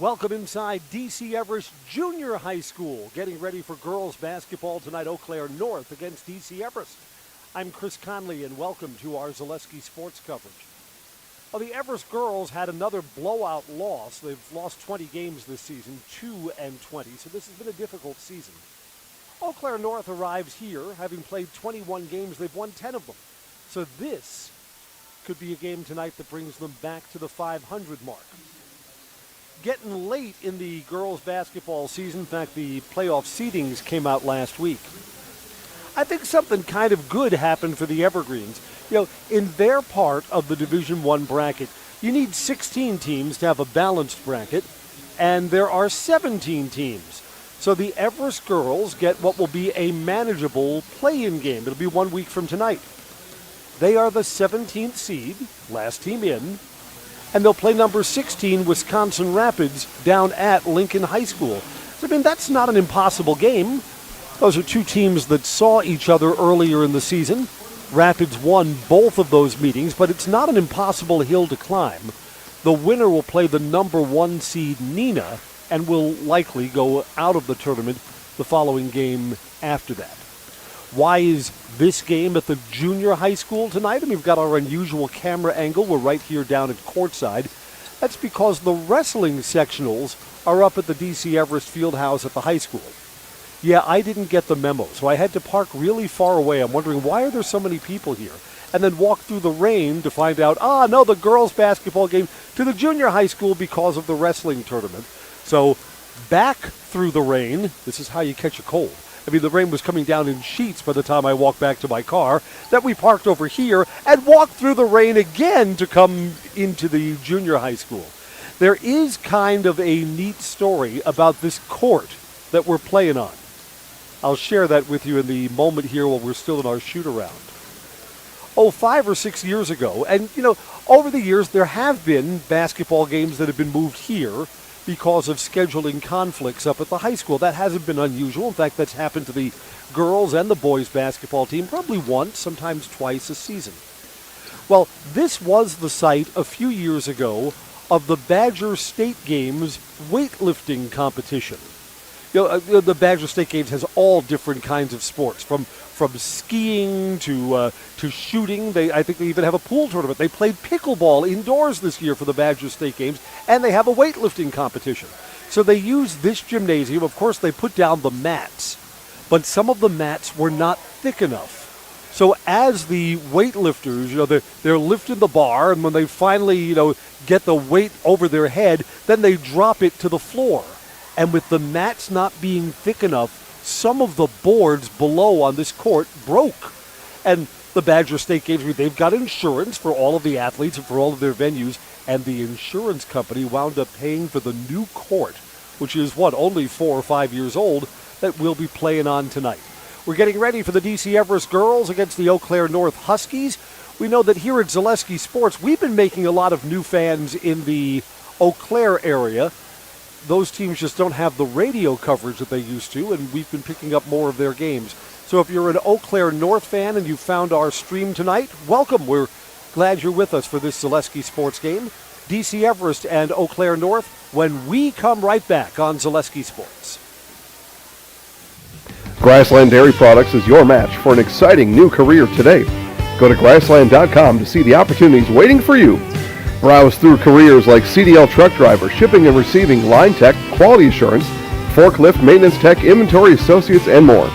Welcome inside DC Everest Junior High School. Getting ready for girls basketball tonight, Eau Claire North against DC Everest. I'm Chris Conley, and welcome to our Zaleski sports coverage. Well, the Everest girls had another blowout loss. They've lost 20 games this season, 2-20, so this has been a difficult season. Eau Claire North arrives here, having played 21 games. They've won 10 of them. So this could be a game tonight that brings them back to the 500 mark. Getting late in the girls' basketball season. In fact, the playoff seedings came out last week. I think something kind of good happened for the Evergreens. You know, in their part of the Division I bracket, you need 16 teams to have a balanced bracket, and there are 17 teams. So the Everest girls get what will be a manageable play-in game. It'll be 1 week from tonight. They are the 17th seed, last team in, and they'll play number 16, Wisconsin Rapids, down at Lincoln High School. So, I mean, that's not an impossible game. Those are two teams that saw each other earlier in the season. Rapids won both of those meetings, but it's not an impossible hill to climb. The winner will play the number 1 seed, Nina, and will likely go out of the tournament the following game after that. Why is this game at the junior high school tonight? And we've got our unusual camera angle. We're right here down at courtside. That's because the wrestling sectionals are up at the DC Everest Fieldhouse at the high school. Yeah, I didn't get the memo, so I had to park really far away. I'm wondering, why are there so many people here? And then walk through the rain to find out, no, the girls' basketball game to the junior high school because of the wrestling tournament. So back through the rain, this is how you catch a cold. I mean, the rain was coming down in sheets by the time I walked back to my car. Then we parked over here and walked through the rain again to come into the junior high school. There is kind of a neat story about this court that we're playing on. I'll share that with you in the moment here while we're still in our shoot-around. 5 or 6 years ago, and, you know, over the years there have been basketball games that have been moved here because of scheduling conflicts up at the high school. That hasn't been unusual. In fact, that's happened to the girls and the boys basketball team probably once, sometimes twice a season. Well, this was the site a few years ago of the Badger State Games weightlifting competition. You know, the Badger State Games has all different kinds of sports, from skiing to shooting. I think they even have a pool tournament. They played pickleball indoors this year for the Badger State Games, and they have a weightlifting competition. So they use this gymnasium. Of course, they put down the mats, but some of the mats were not thick enough. So as the weightlifters, you know, they're lifting the bar, and when they finally, you know, get the weight over their head, then they drop it to the floor. And with the mats not being thick enough, some of the boards below on this court broke. And the Badger State Games, they've got insurance for all of the athletes and for all of their venues, and the insurance company wound up paying for the new court, which is, only 4 or 5 years old, that we'll be playing on tonight. We're getting ready for the DC Everest girls against the Eau Claire North Huskies. We know that here at Zaleski Sports, we've been making a lot of new fans in the Eau Claire area. Those teams just don't have the radio coverage that they used to, and we've been picking up more of their games. So if you're an Eau Claire North fan and you found our stream tonight, welcome. We're glad you're with us for this Zaleski Sports game. DC Everest and Eau Claire North when we come right back on Zaleski Sports. Grassland Dairy Products is your match for an exciting new career today. Go to grassland.com to see the opportunities waiting for you. Browse through careers like CDL truck driver, shipping and receiving, line tech, quality assurance, forklift, maintenance tech, inventory associates, and more.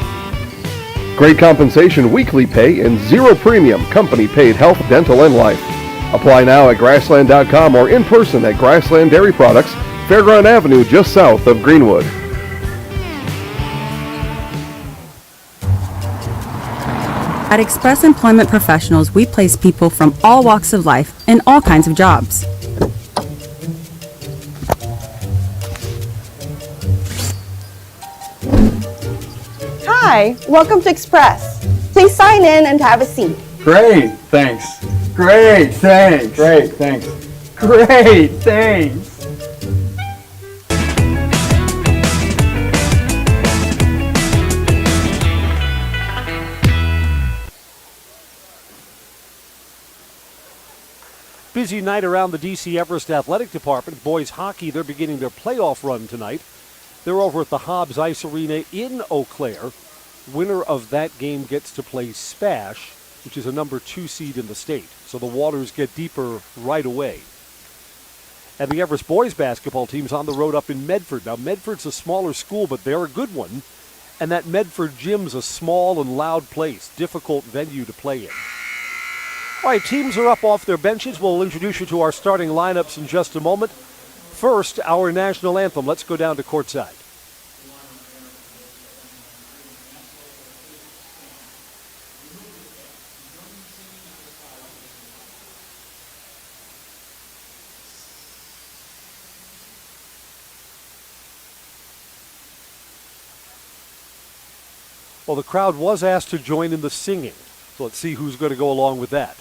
Great compensation, weekly pay, and zero premium, company paid health, dental, and life. Apply now at grassland.com or in person at Grassland Dairy Products, Fairground Avenue, just south of Greenwood. At Express Employment Professionals, we place people from all walks of life in all kinds of jobs. Hi, welcome to Express. Please sign in and have a seat. Great, thanks. Great, thanks. Great, thanks. Great, thanks. Busy night around the DC Everest Athletic Department. Boys hockey, they're beginning their playoff run tonight. They're over at the Hobbs Ice Arena in Eau Claire. Winner of that game gets to play Spash, which is a number 2 seed in the state. So the waters get deeper right away. And the Everest boys basketball team's on the road up in Medford. Now, Medford's a smaller school, but they're a good one. And that Medford gym's a small and loud place, difficult venue to play in. All right, teams are up off their benches. We'll introduce you to our starting lineups in just a moment. First, our national anthem. Let's go down to courtside. Well, the crowd was asked to join in the singing. So let's see who's going to go along with that.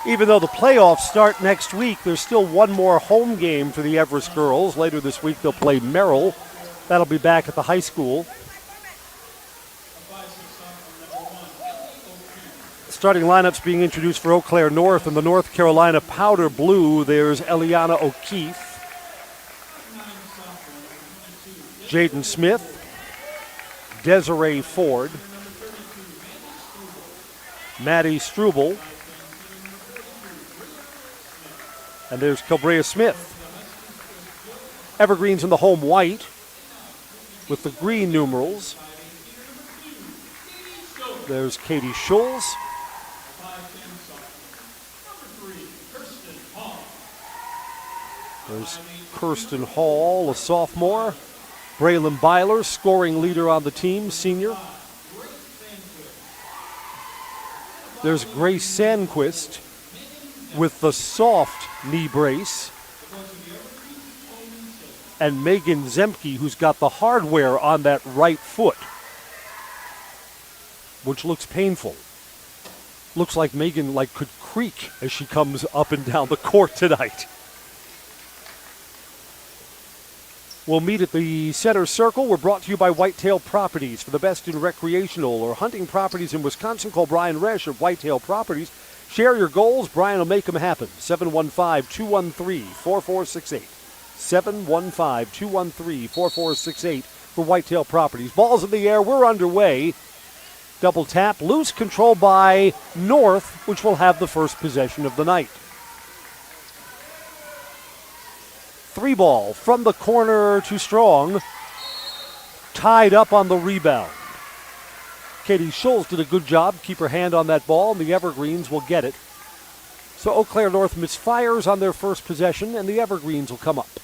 Even though the playoffs start next week, there's still one more home game for the Everest girls. Later this week, they'll play Merrill. That'll be back at the high school. Starting lineups being introduced for Eau Claire North. In the North Carolina Powder Blue, there's Eliana O'Keefe, Jaden Smith, Desiree Ford, Maddie Struble, and there's Kilbrea Smith. Evergreens in the home white with the green numerals. There's Katie Schulz. There's Kirsten Hall, a sophomore. Braylon Byler, scoring leader on the team, senior. There's Grace Sandquist with the soft knee brace. And Megan Zemke, who's got the hardware on that right foot, which looks painful. Looks like Megan could creak as she comes up and down the court tonight. We'll meet at the center circle. We're brought to you by Whitetail Properties. For the best in recreational or hunting properties in Wisconsin, call Brian Resch of Whitetail Properties. Share your goals. Brian will make them happen. 715-213-4468. 715-213-4468 for Whitetail Properties. Ball's in the air. We're underway. Double tap. Loose control by North, which will have the first possession of the night. 3-ball from the corner to Strong. Tied up on the rebound. Katie Schulz did a good job. Keep her hand on that ball, and the Evergreens will get it. So Eau Claire North misfires on their first possession, and the Evergreens will come up.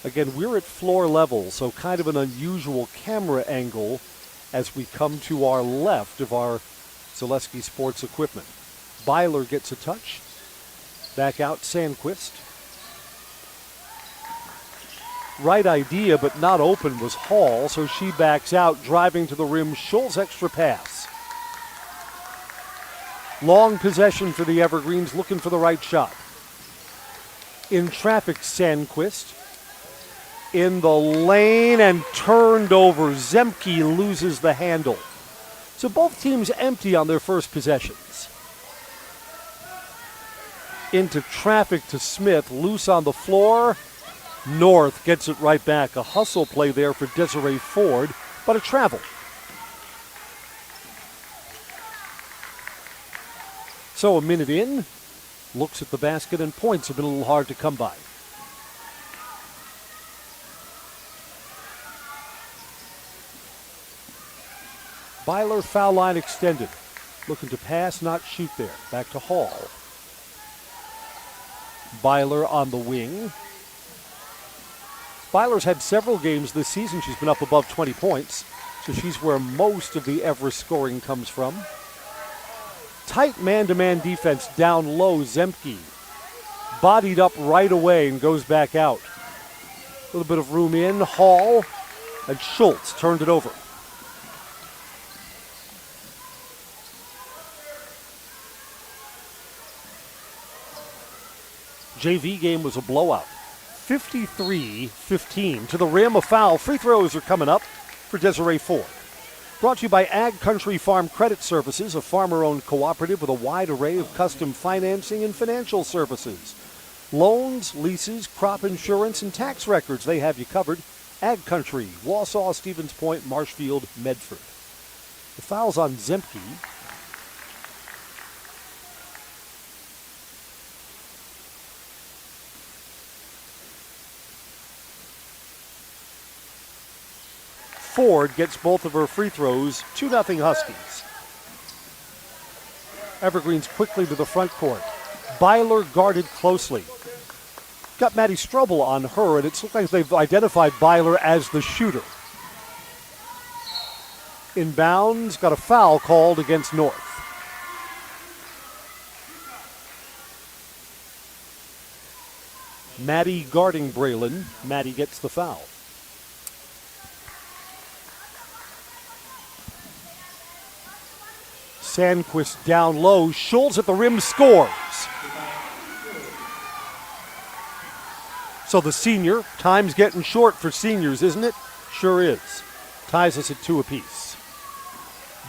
Again, we're at floor level, so kind of an unusual camera angle as we come to our left of our Zaleski Sports equipment. Byler gets a touch. Back out Sandquist. Right idea, but not open was Hall, so she backs out, driving to the rim. Schulz extra pass. Long possession for the Evergreens, looking for the right shot. In traffic, Sandquist. In the lane and turned over. Zemke loses the handle. So both teams empty on their first possessions. Into traffic to Smith, loose on the floor. North gets it right back. A hustle play there for Desiree Ford, but a travel. So a minute in, looks at the basket, and points have been a little hard to come by. Byler foul line extended. Looking to pass, not shoot there. Back to Hall. Byler on the wing. Byler's had several games this season. She's been up above 20 points, so she's where most of the Everest scoring comes from. Tight man-to-man defense down low. Zemke bodied up right away and goes back out. A little bit of room in. Hall and Schultz turned it over. JV game was a blowout. 53-15. To the rim, a foul. Free throws are coming up for Desiree Ford. Brought to you by Ag Country Farm Credit Services, a farmer-owned cooperative with a wide array of custom financing and financial services. Loans, leases, crop insurance, and tax records. They have you covered. Ag Country, Wausau, Stevens Point, Marshfield, Medford. The foul's on Zemke. Ford gets both of her free throws, 2-0 Huskies. Evergreens quickly to the front court. Byler guarded closely. Got Maddie Strobel on her, and it looks like they've identified Byler as the shooter. Inbounds, got a foul called against North. Maddie guarding Braylon. Maddie gets the foul. Sandquist down low. Schultz at the rim scores. So the senior, time's getting short for seniors, isn't it? Sure is. Ties us at 2 apiece.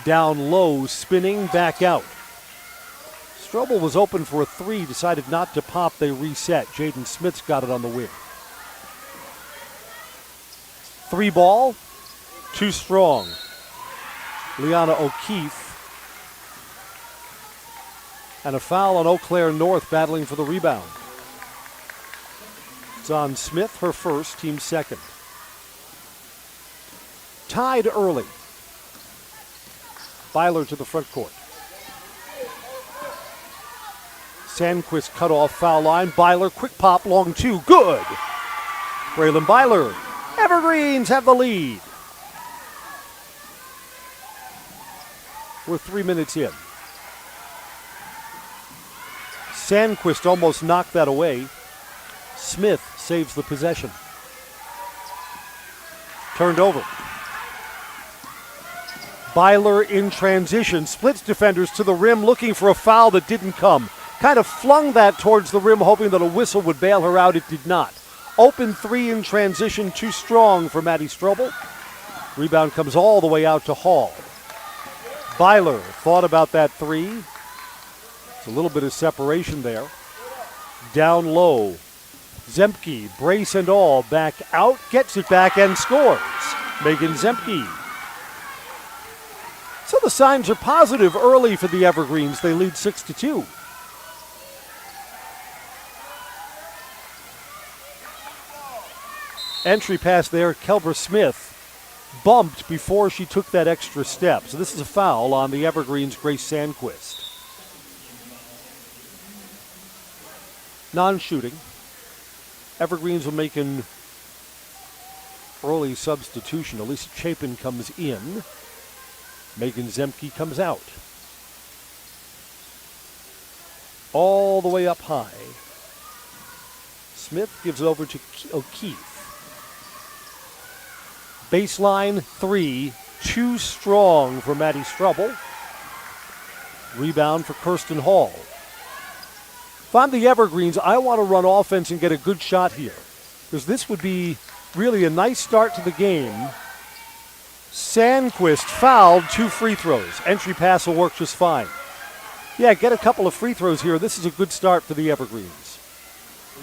Down low, spinning, back out. Strobel was open for a 3, decided not to pop. They reset. Jaden Smith's got it on the wing. 3 ball, too strong. Liana O'Keefe. And a foul on Eau Claire North, battling for the rebound. It's on Smith, her first, team second. Tied early. Byler to the front court. Sandquist cut off foul line. Byler, quick pop, long 2, good. Braylon Byler. Evergreens have the lead. We're 3 minutes in. Sandquist almost knocked that away. Smith saves the possession. Turned over. Byler in transition, splits defenders to the rim, looking for a foul that didn't come. Kind of flung that towards the rim, hoping that a whistle would bail her out. It did not. Open 3 in transition, too strong for Maddie Strobel. Rebound comes all the way out to Hall. Byler thought about that 3. It's a little bit of separation there. Down low. Zemke, brace and all, back out, gets it back and scores. Megan Zemke. So the signs are positive early for the Evergreens. They lead 6-2. Entry pass there, Kelber Smith bumped before she took that extra step. So this is a foul on the Evergreens' Grace Sandquist. Non-shooting. Evergreens will make an early substitution. Elisa Chapin comes in. Megan Zemke comes out. All the way up high. Smith gives it over to O'Keefe. Baseline 3, too strong for Maddie Strobel. Rebound for Kirsten Hall. If I'm the Evergreens, I want to run offense and get a good shot here, because this would be really a nice start to the game. Sandquist fouled, 2 free throws. Entry pass will work just fine. Yeah, get a couple of free throws here. This is a good start for the Evergreens.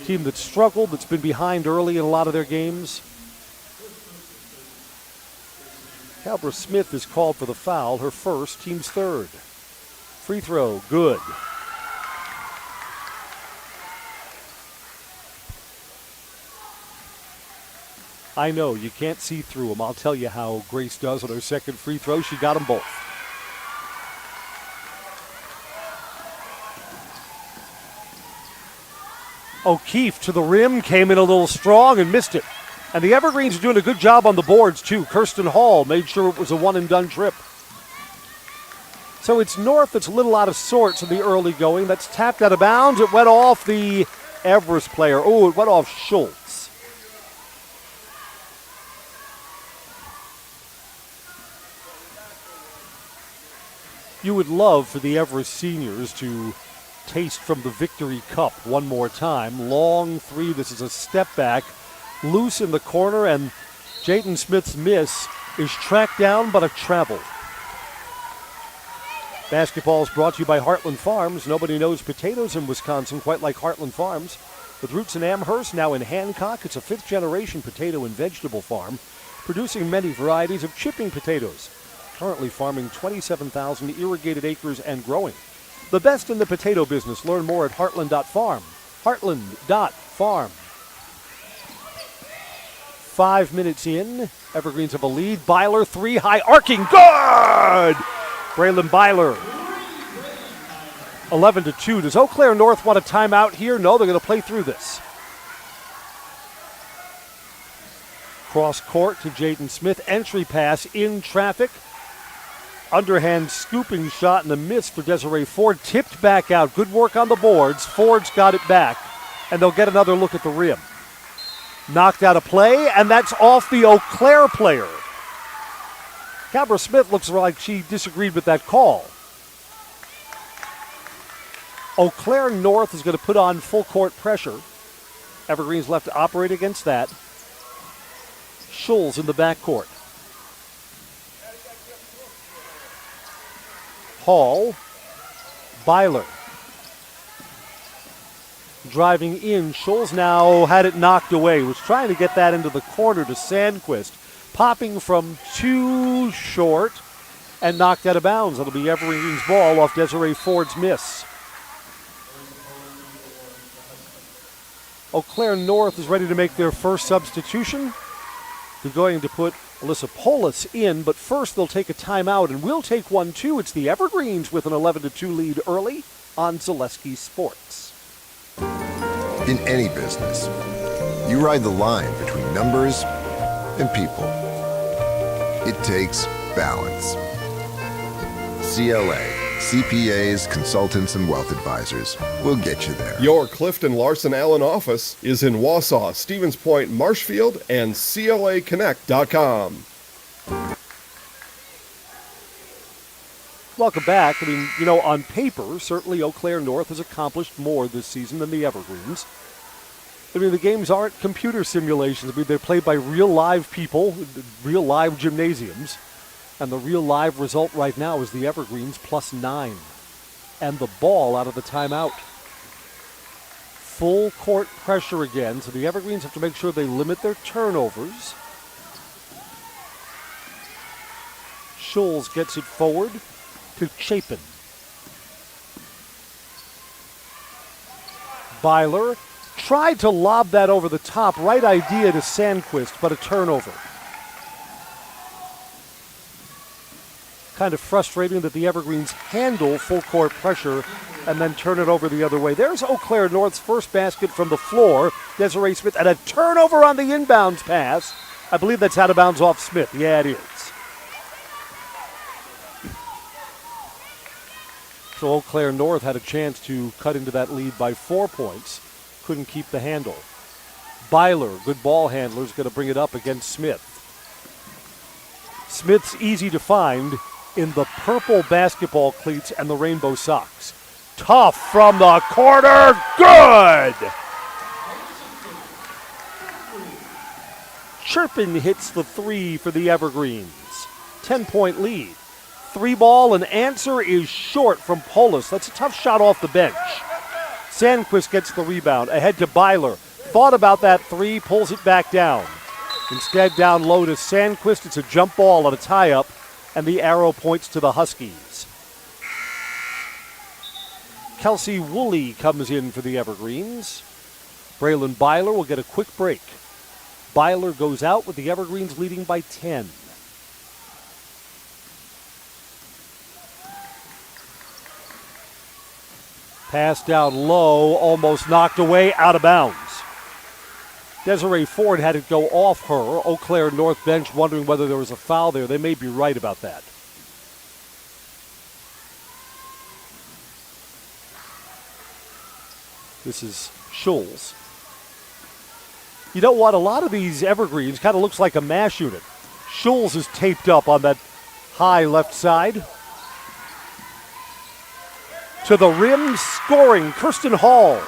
Team that's struggled, that's been behind early in a lot of their games. Calbra Smith is called for the foul, her first, team's third. Free throw, good. I know, you can't see through them. I'll tell you how Grace does on her second free throw. She got them both. O'Keefe to the rim, came in a little strong and missed it. And the Evergreens are doing a good job on the boards, too. Kirsten Hall made sure it was a one-and-done trip. So it's North that's a little out of sorts in the early going. That's tapped out of bounds. It went off the Everest player. Oh, it went off Schultz. You would love for the Everest seniors to taste from the Victory Cup one more time. Long three. This is a step back. Loose in the corner, and Jayden Smith's miss is tracked down but a travel. Basketball is brought to you by Heartland Farms. Nobody knows potatoes in Wisconsin quite like Heartland Farms. With roots in Amherst, now in Hancock, it's a 5th-generation potato and vegetable farm, producing many varieties of chipping potatoes. Currently farming 27,000 irrigated acres and growing. The best in the potato business. Learn more at heartland.farm. Heartland.farm. 5 minutes in, Evergreens have a lead. Byler, 3, high arcing, good! Braylon Byler. 11-2. Does Eau Claire North want a timeout here? No, they're going to play through this. Cross court to Jayden Smith. Entry pass in traffic. Underhand scooping shot and a miss for Desiree Ford. Tipped back out. Good work on the boards. Ford's got it back, and they'll get another look at the rim. Knocked out a play, and that's off the Eau Claire player. Calbra Smith looks like she disagreed with that call. Eau Claire North is going to put on full court pressure. Evergreens left to operate against that. Schultz in the backcourt. Hall. Byler. Driving in, Schultz now had it knocked away. Was trying to get that into the corner to Sandquist. Popping from too short and knocked out of bounds. It'll be Evergreen's ball off Desiree Ford's miss. Eau Claire North is ready to make their first substitution. They're going to put Alyssa Polis in, but first they'll take a timeout, and we'll take one too. It's the Evergreens with an 11-2 lead early on Zaleski Sports. In any business, you ride the line between numbers and people. It takes balance. CLA, CPAs, consultants, and wealth advisors will get you there. Your Clifton Larson Allen office is in Wausau, Stevens Point, Marshfield, and CLAconnect.com. Welcome back. I mean, you know, on paper, certainly Eau Claire North has accomplished more this season than the Evergreens. I mean, the games aren't computer simulations. I mean, they're played by real live people, real live gymnasiums. And the real live result right now is the Evergreens +9. And the ball out of the timeout. Full court pressure again, so the Evergreens have to make sure they limit their turnovers. Schultz gets it forward to Chapin. Byler tried to lob that over the top. Right idea to Sandquist, but a turnover. Kind of frustrating that the Evergreens handle full court pressure and then turn it over the other way. There's Eau Claire North's first basket from the floor. Desiree Smith, and a turnover on the inbounds pass. I believe that's out of bounds off Smith. Yeah, it is. So Eau Claire North had a chance to cut into that lead by 4 points. Couldn't keep the handle. Byler, good ball handler, is going to bring it up against Smith. Smith's easy to find in the purple basketball cleats and the rainbow socks. Tough from the corner. Good! Chirpin hits the three for the Evergreens. 10-point lead. 3-ball, and answer is short from Polis. That's a tough shot off the bench. Sandquist gets the rebound. Ahead to Byler. Thought about that three, pulls it back down. Instead, down low to Sandquist. It's a jump ball on a tie-up, and the arrow points to the Huskies. Kelsey Woolley comes in for the Evergreens. Braylon Byler will get a quick break. Byler goes out with the Evergreens leading by 10. Pass down low, almost knocked away, out of bounds. Desiree Ford had it go off her. Eau Claire North bench wondering whether there was a foul there. They may be right about that. This is Schulz. You know what? A lot of these Evergreens kind of looks like a mash unit. Schulz is taped up on that high left side. To the rim, scoring, Kirsten Hall.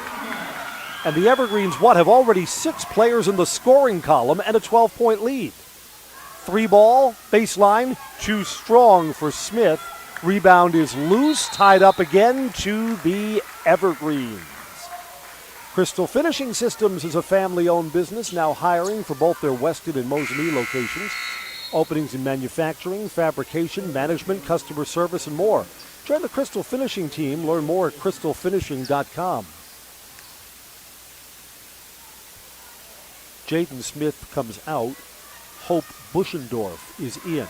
And the Evergreens, have already 6 players in the scoring column and a 12-point lead. 3-ball, baseline, too strong for Smith. Rebound is loose, tied up again to the Evergreens. Crystal Finishing Systems is a family-owned business now hiring for both their Weston and Mosinee locations. Openings in manufacturing, fabrication, management, customer service, and more. Join the Crystal Finishing team. Learn more at crystalfinishing.com. Jaden Smith comes out. Hope Buschendorf is in.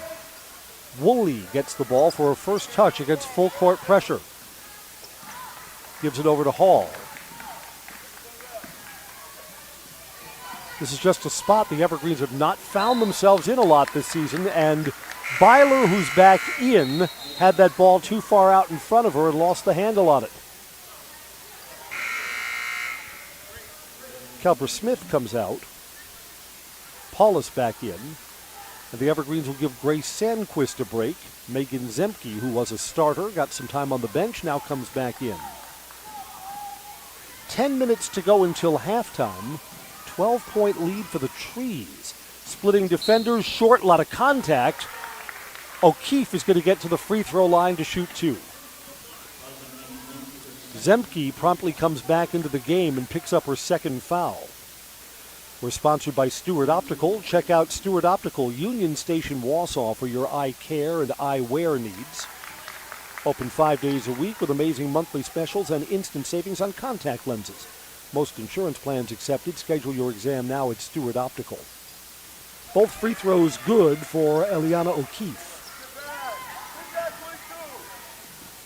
Woolley gets the ball for her first touch against full court pressure. Gives it over to Hall. This is just a spot the Evergreens have not found themselves in a lot this season, and Byler, who's back in, had that ball too far out in front of her and lost the handle on it. Kelber Smith comes out. Paulus back in. And the Evergreens will give Grace Sandquist a break. Megan Zemke, who was a starter, got some time on the bench, now comes back in. 10 minutes to go until halftime. 12-point lead for the Trees. Splitting defenders, short, a lot of contact. O'Keefe is going to get to the free throw line to shoot 2. Zemke promptly comes back into the game and picks up her second foul. We're sponsored by Stewart Optical. Check out Stewart Optical, Union Station, Wausau for your eye care and eyewear needs. Open 5 days a week with amazing monthly specials and instant savings on contact lenses. Most insurance plans accepted. Schedule your exam now at Stewart Optical. Both free throws good for Eliana O'Keefe.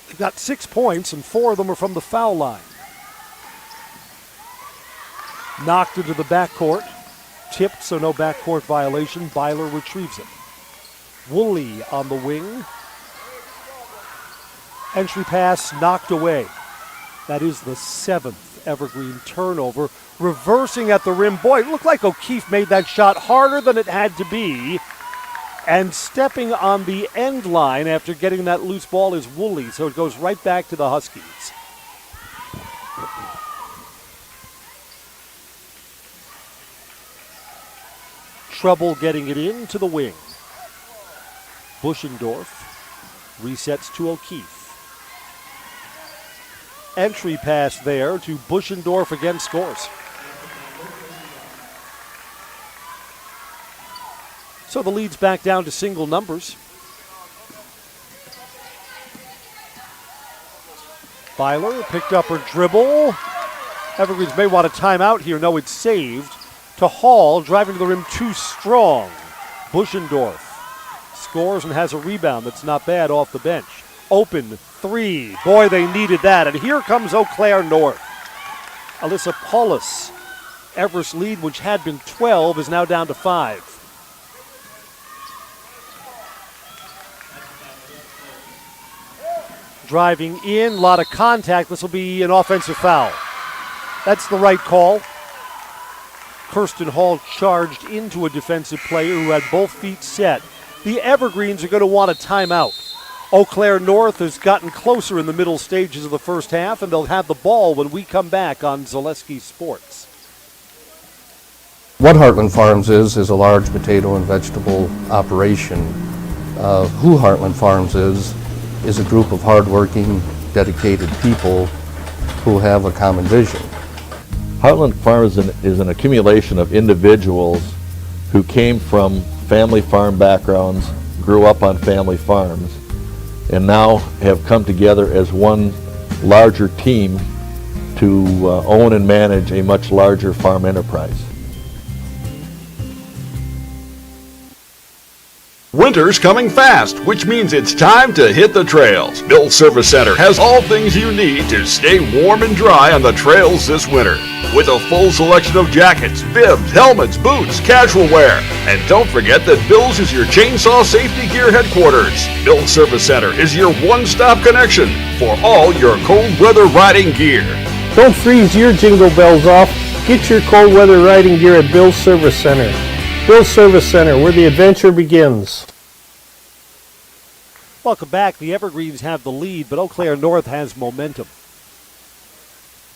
They've got 6 points, and 4 of them are from the foul line. Knocked into the backcourt. Tipped, so no backcourt violation. Byler retrieves it. Woolley on the wing. Entry pass knocked away. That is the 7th Evergreen turnover. Reversing at the rim. Boy, it looked like O'Keefe made that shot harder than it had to be. And stepping on the end line after getting that loose ball is Woolley, so it goes right back to the Huskies. Trouble getting it into the wing. Buschendorf resets to O'Keefe. Entry pass there to Buschendorf, again scores. So the lead's back down to single numbers. Byler picked up her dribble. Evergreens may want a timeout here. No, it's saved. To Hall, driving to the rim too strong. Buschendorf scores and has a rebound that's not bad off the bench. Open three. Boy, they needed that. And here comes Eau Claire North. Alyssa Paulus. Everest lead, which had been 12, is now down to 5. Driving in, a lot of contact. This will be an offensive foul. That's the right call. Kirsten Hall charged into a defensive player who had both feet set. The Evergreens are going to want a timeout. Eau Claire North has gotten closer in the middle stages of the first half, and they'll have the ball when we come back on Zaleski Sports. What Heartland Farms is a large potato and vegetable operation. Who Heartland Farms is a group of hardworking, dedicated people who have a common vision. Heartland Farms is an accumulation of individuals who came from family farm backgrounds, grew up on family farms, and now have come together as one larger team to own and manage a much larger farm enterprise. Winter's coming fast, which means it's time to hit the trails. Bill's Service Center has all things you need to stay warm and dry on the trails this winter. With a full selection of jackets, bibs, helmets, boots, casual wear. And don't forget that Bill's is your chainsaw safety gear headquarters. Bill's Service Center is your one-stop connection for all your cold weather riding gear. Don't freeze your jingle bells off. Get your cold weather riding gear at Bill's Service Center. Bill's Service Center, where the adventure begins. Welcome back. The Evergreens have the lead, but Eau Claire North has momentum.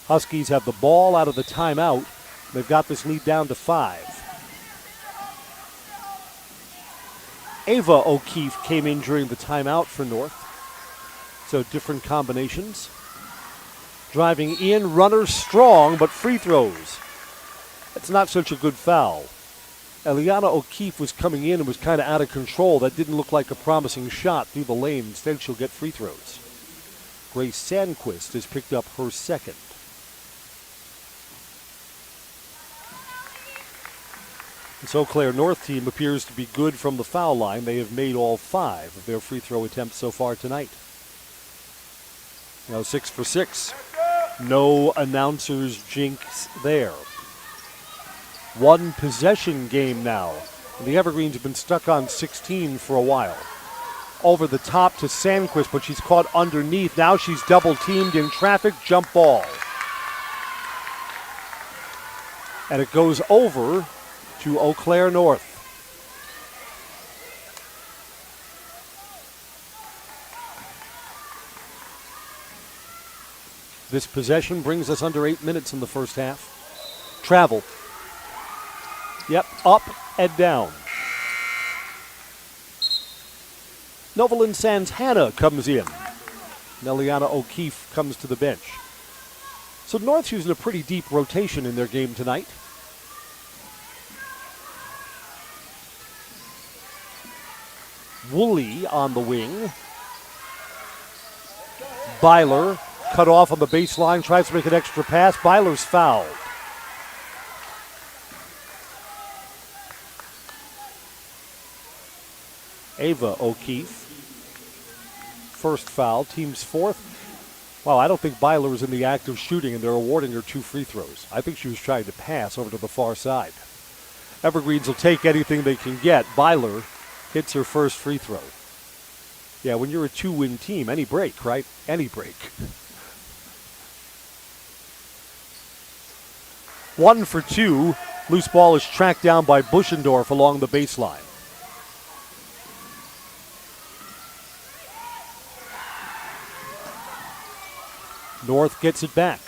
Huskies have the ball out of the timeout. They've got this lead down to 5. Ava O'Keefe came in during the timeout for North. So different combinations. Driving in, runners strong, but free throws. That's not such a good foul. Eliana O'Keefe was coming in and was kind of out of control. That didn't look like a promising shot through the lane. Instead, she'll get free throws. Grace Sandquist has picked up her second. This Eau Claire North team appears to be good from the foul line. They have made all 5 of their free throw attempts so far tonight. Now 6 for 6. No announcer's jinx there. 1 possession game now. The Evergreens have been stuck on 16 for a while. Over the top to Sandquist, but she's caught underneath. Now she's double teamed in traffic. Jump ball. And it goes over to Eau Claire North. This possession brings us under 8 minutes in the first half. Travel. Yep, up and down. Novalyn Santana comes in. Neliana O'Keefe comes to the bench. So North's using a pretty deep rotation in their game tonight. Woolley on the wing. Byler cut off on the baseline, tries to make an extra pass. Byler's fouled. Ava O'Keefe. First foul, team's 4th. Wow, I don't think Byler was in the act of shooting, and they're awarding her 2 free throws. I think she was trying to pass over to the far side. Evergreens will take anything they can get. Byler hits her first free throw. Yeah, when you're a 2-win team, any break, right? Any break. 1 for 2. Loose ball is tracked down by Buschendorf along the baseline. North gets it back.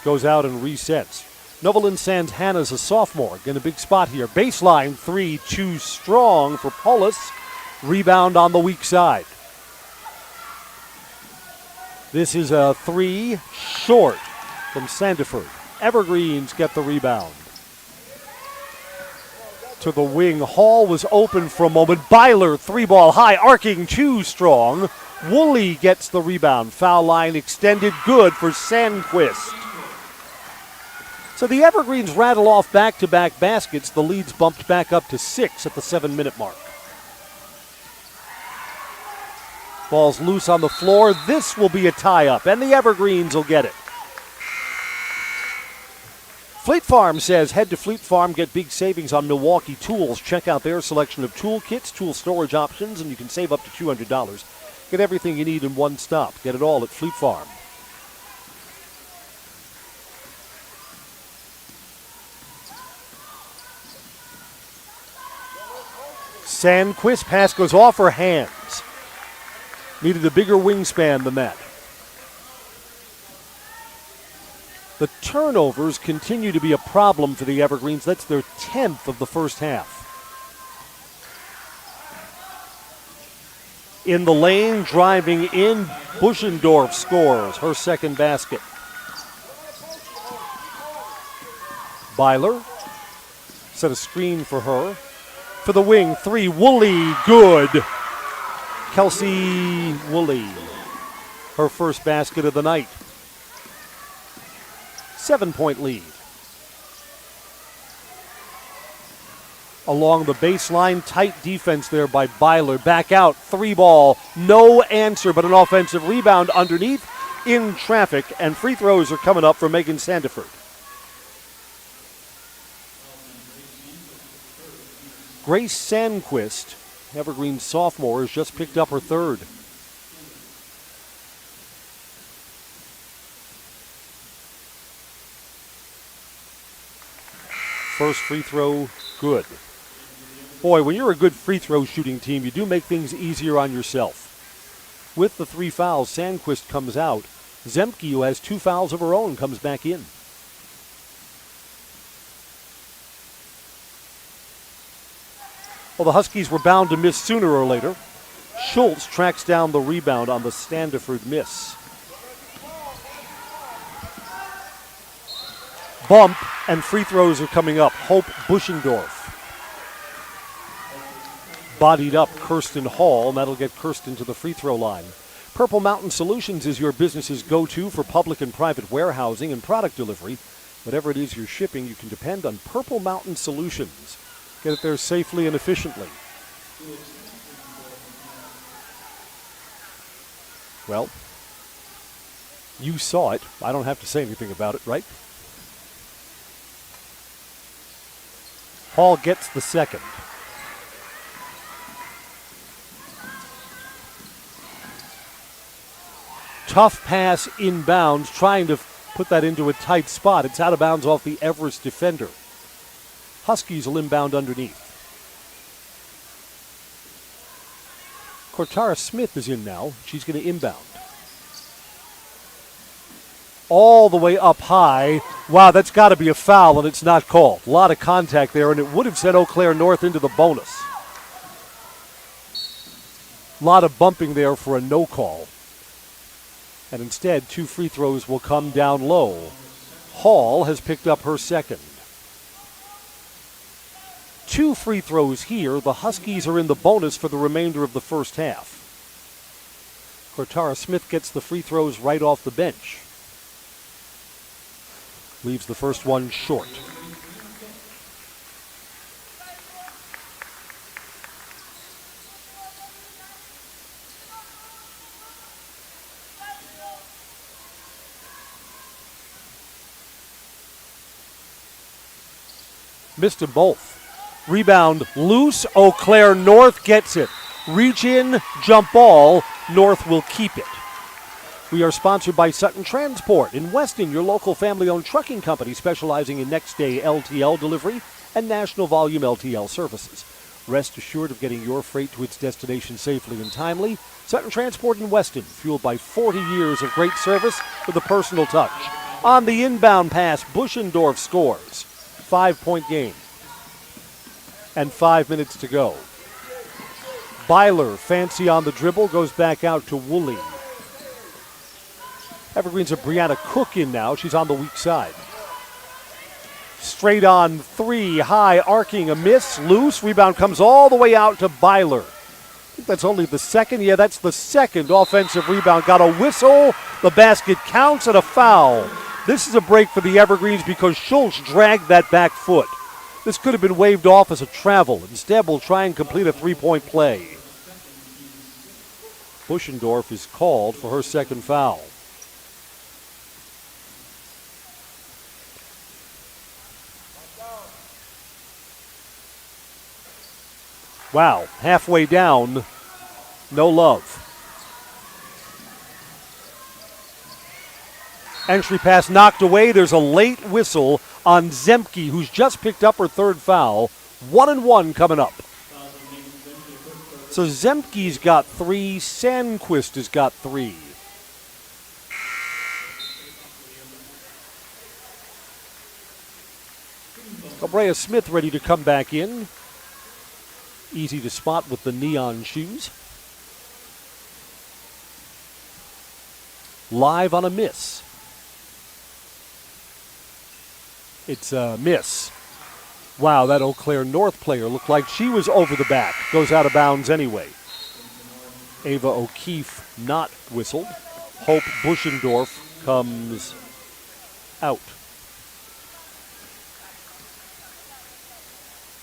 Goes out and resets. Novalyn Santana's a sophomore. Getting a big spot here. Baseline 3, too strong for Paulus. Rebound on the weak side. This is a 3 short from Sandiford. Evergreens get the rebound. To the wing. Hall was open for a moment. Byler, 3-ball high, arcing too strong. Woolley gets the rebound. Foul line extended, good for Sandquist. So the Evergreens rattle off back-to-back baskets. The lead's bumped back up to 6 at the 7-minute mark. Ball's loose on the floor. This will be a tie-up, and the Evergreens will get it. Fleet Farm says head to Fleet Farm, get big savings on Milwaukee tools. Check out their selection of tool kits, tool storage options, and you can save up to $200. Get everything you need in one stop. Get it all at Fleet Farm. Sandquist, pass goes off her hands. Needed a bigger wingspan than that. The turnovers continue to be a problem for the Evergreens. That's their 10th of the first half. In the lane, driving in, Buschendorf scores her second basket. Byler set a screen for her. For the wing, three, Woolley, good. Kelsey Woolley, her first basket of the night. 7-point lead. Along the baseline, tight defense there by Byler. Back out, three ball, no answer, but an offensive rebound underneath in traffic, and free throws are coming up for Megan Sandiford. Grace Sandquist, Evergreen sophomore, has just picked up her third. First free throw, good. Boy, when you're a good free throw shooting team, you do make things easier on yourself. With the 3 fouls, Sandquist comes out. Zemke, who has 2 fouls of her own, comes back in. Well, the Huskies were bound to miss sooner or later. Schultz tracks down the rebound on the Sandiford miss. Bump, and free throws are coming up. Hope Buschendorf. Bodied up Kirsten Hall, and that'll get Kirsten to the free throw line. Purple Mountain Solutions is your business's go-to for public and private warehousing and product delivery. Whatever it is you're shipping, you can depend on Purple Mountain Solutions. Get it there safely and efficiently. Well, you saw it. I don't have to say anything about it, right? Hall gets the second. Tough pass inbounds, trying to put that into a tight spot. It's out of bounds off the Everest defender. Huskies will inbound underneath. Cortara Smith is in now. She's going to inbound. All the way up high. Wow, that's got to be a foul, and it's not called. A lot of contact there, and it would have sent Eau Claire North into the bonus. A lot of bumping there for a no call. And instead, 2 free throws will come down low. Hall has picked up her second. 2 free throws here. The Huskies are in the bonus for the remainder of the first half. Cortara Smith gets the free throws right off the bench. Leaves the first one short. Missed them both. Rebound loose. Eau Claire North gets it. Reach in, jump ball. North will keep it. We are sponsored by Sutton Transport in Weston, your local family-owned trucking company specializing in next-day LTL delivery and national volume LTL services. Rest assured of getting your freight to its destination safely and timely. Sutton Transport in Weston, fueled by 40 years of great service with a personal touch. On the inbound pass, Buschendorf scores. 5-point game. And 5 minutes to go. Byler, fancy on the dribble, goes back out to Woolley. Evergreen's a Brianna Cook in now. She's on the weak side. Straight on 3, high, arcing, a miss, loose. Rebound comes all the way out to Byler. I think that's only the second. Yeah, that's the second offensive rebound. Got a whistle. The basket counts and a foul. This is a break for the Evergreens because Schultz dragged that back foot. This could have been waved off as a travel. Instead, we'll try and complete a 3-point play. Buschendorf is called for her second foul. Wow, halfway down, no love. Entry pass knocked away. There's a late whistle on Zemke, who's just picked up her third foul. 1-and-1 coming up. So Zemke's got 3, Sandquist has got 3. Cabrea Smith ready to come back in. Easy to spot with the neon shoes. Live on a miss. It's a miss. Wow, that Eau Claire North player looked like she was over the back. Goes out of bounds anyway. Ava O'Keefe not whistled. Hope Buschendorf comes out.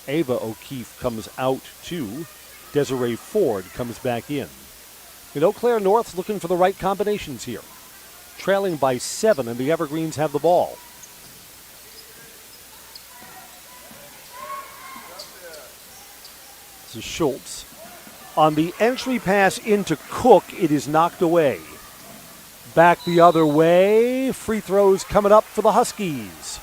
Ava O'Keefe comes out too. Desiree Ford comes back in. And Eau Claire North's looking for the right combinations here. Trailing by 7, and the Evergreens have the ball. This is Schultz. On the entry pass into Cook, it is knocked away. Back the other way. Free throws coming up for the Huskies.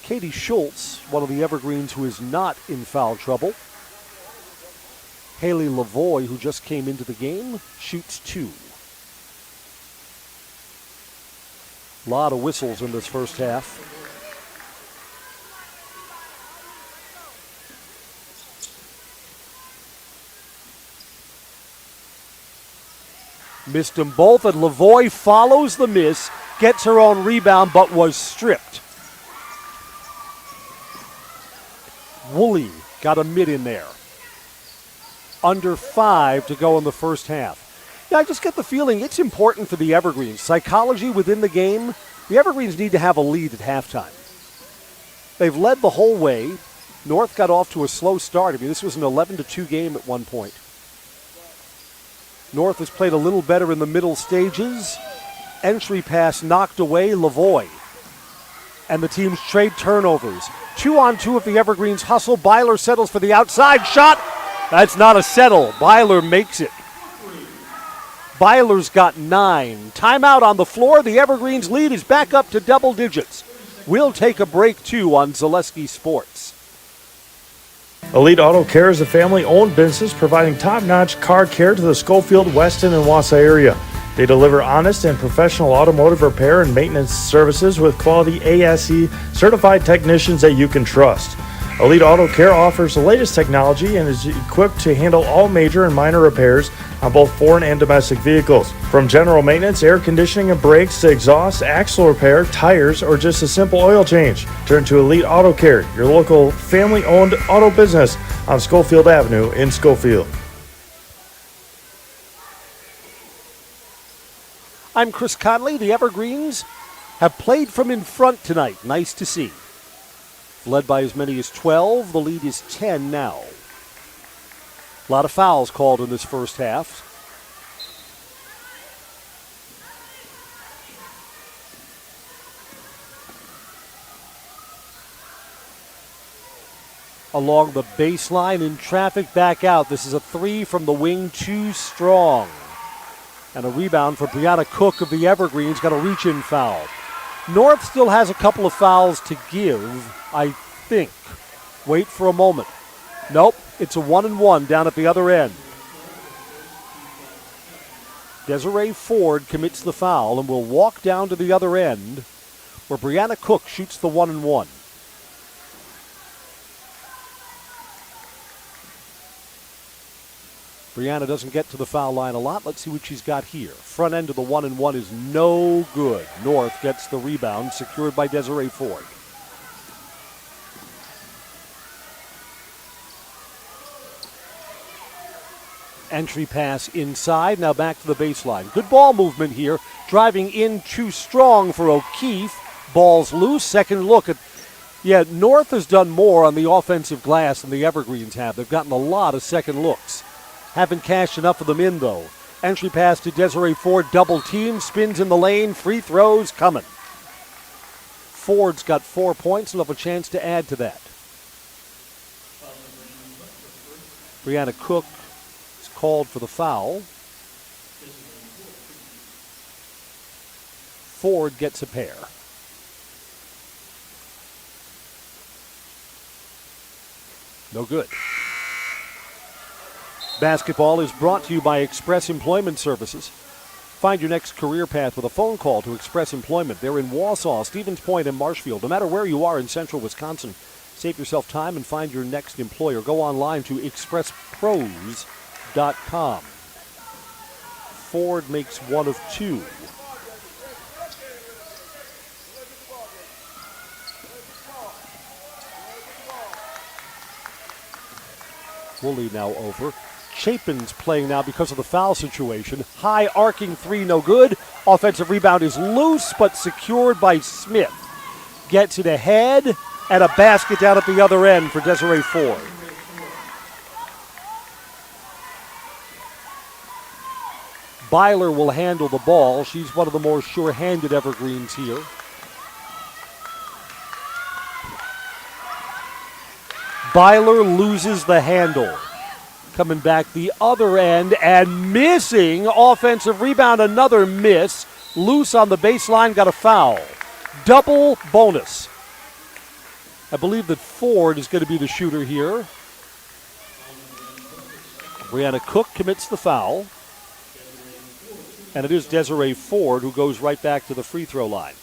Katie Schultz, one of the Evergreens who is not in foul trouble. Haley Lavoie, who just came into the game, shoots 2. A lot of whistles in this first half. Missed them both, and Lavoie follows the miss, gets her own rebound, but was stripped. Woolley got a mid in there. Under 5 to go in the first half. Yeah, I just get the feeling it's important for the Evergreens. Psychology within the game, the Evergreens need to have a lead at halftime. They've led the whole way. North got off to a slow start. I mean, this was an 11-2 game at one point. North has played a little better in the middle stages. Entry pass knocked away, Lavoie. And the team's trade turnovers. 2-on-2 if the Evergreens hustle. Byler settles for the outside shot. That's not a settle. Byler makes it. Byler's got 9. Timeout on the floor. The Evergreens lead is back up to double digits. We'll take a break, too, on Zaleski Sports. Elite Auto Care is a family-owned business providing top-notch car care to the Schofield, Weston, and Wausau area. They deliver honest and professional automotive repair and maintenance services with quality ASE certified technicians that you can trust. Elite Auto Care offers the latest technology and is equipped to handle all major and minor repairs on both foreign and domestic vehicles. From general maintenance, air conditioning and brakes to exhaust, axle repair, tires, or just a simple oil change. Turn to Elite Auto Care, your local family-owned auto business on Schofield Avenue in Schofield. I'm Chris Conley. The Evergreens have played from in front tonight. Nice to see. Led by as many as 12. The lead is 10 now. A lot of fouls called in this first half. Along the baseline in traffic, back out. This is a 3 from the wing, too strong. And a rebound for Brianna Cook of the Evergreens. Got a reach-in foul. North still has a couple of fouls to give, I think. Wait for a moment. Nope, it's a 1-and-1 down at the other end. Desiree Ford commits the foul and will walk down to the other end where Brianna Cook shoots the 1-and-1. Brianna doesn't get to the foul line a lot. Let's see what she's got here. Front end of the 1-and-1 is no good. North gets the rebound, secured by Desiree Ford. Entry pass inside, now back to the baseline. Good ball movement here. Driving in too strong for O'Keefe. Ball's loose, second look at... Yeah, North has done more on the offensive glass than the Evergreens have. They've gotten a lot of second looks. Haven't cashed enough of them in, though. Entry pass to Desiree Ford, double team, spins in the lane, free throws coming. Ford's got 4 points and have a chance to add to that. Brianna Cook is called for the foul. Ford gets a pair. No good. Basketball is brought to you by Express Employment Services. Find your next career path with a phone call to Express Employment. They're in Wausau, Stevens Point, and Marshfield. No matter where you are in central Wisconsin, save yourself time and find your next employer. Go online to expresspros.com. Ford makes one of two. Woolley now over. Chapin's playing now because of the foul situation. High arcing three, no good. Offensive rebound is loose, but secured by Smith. Gets it ahead, and a basket down at the other end for Desiree Ford. Byler will handle the ball. She's one of the more sure-handed Evergreens here. Byler loses the handle. Coming back the other end and missing. Offensive rebound, another miss. Loose on the baseline, got a foul. Double bonus. I believe that Ford is going to be the shooter here. Brianna Cook commits the foul. And it is Desiree Ford who goes right back to the free throw line.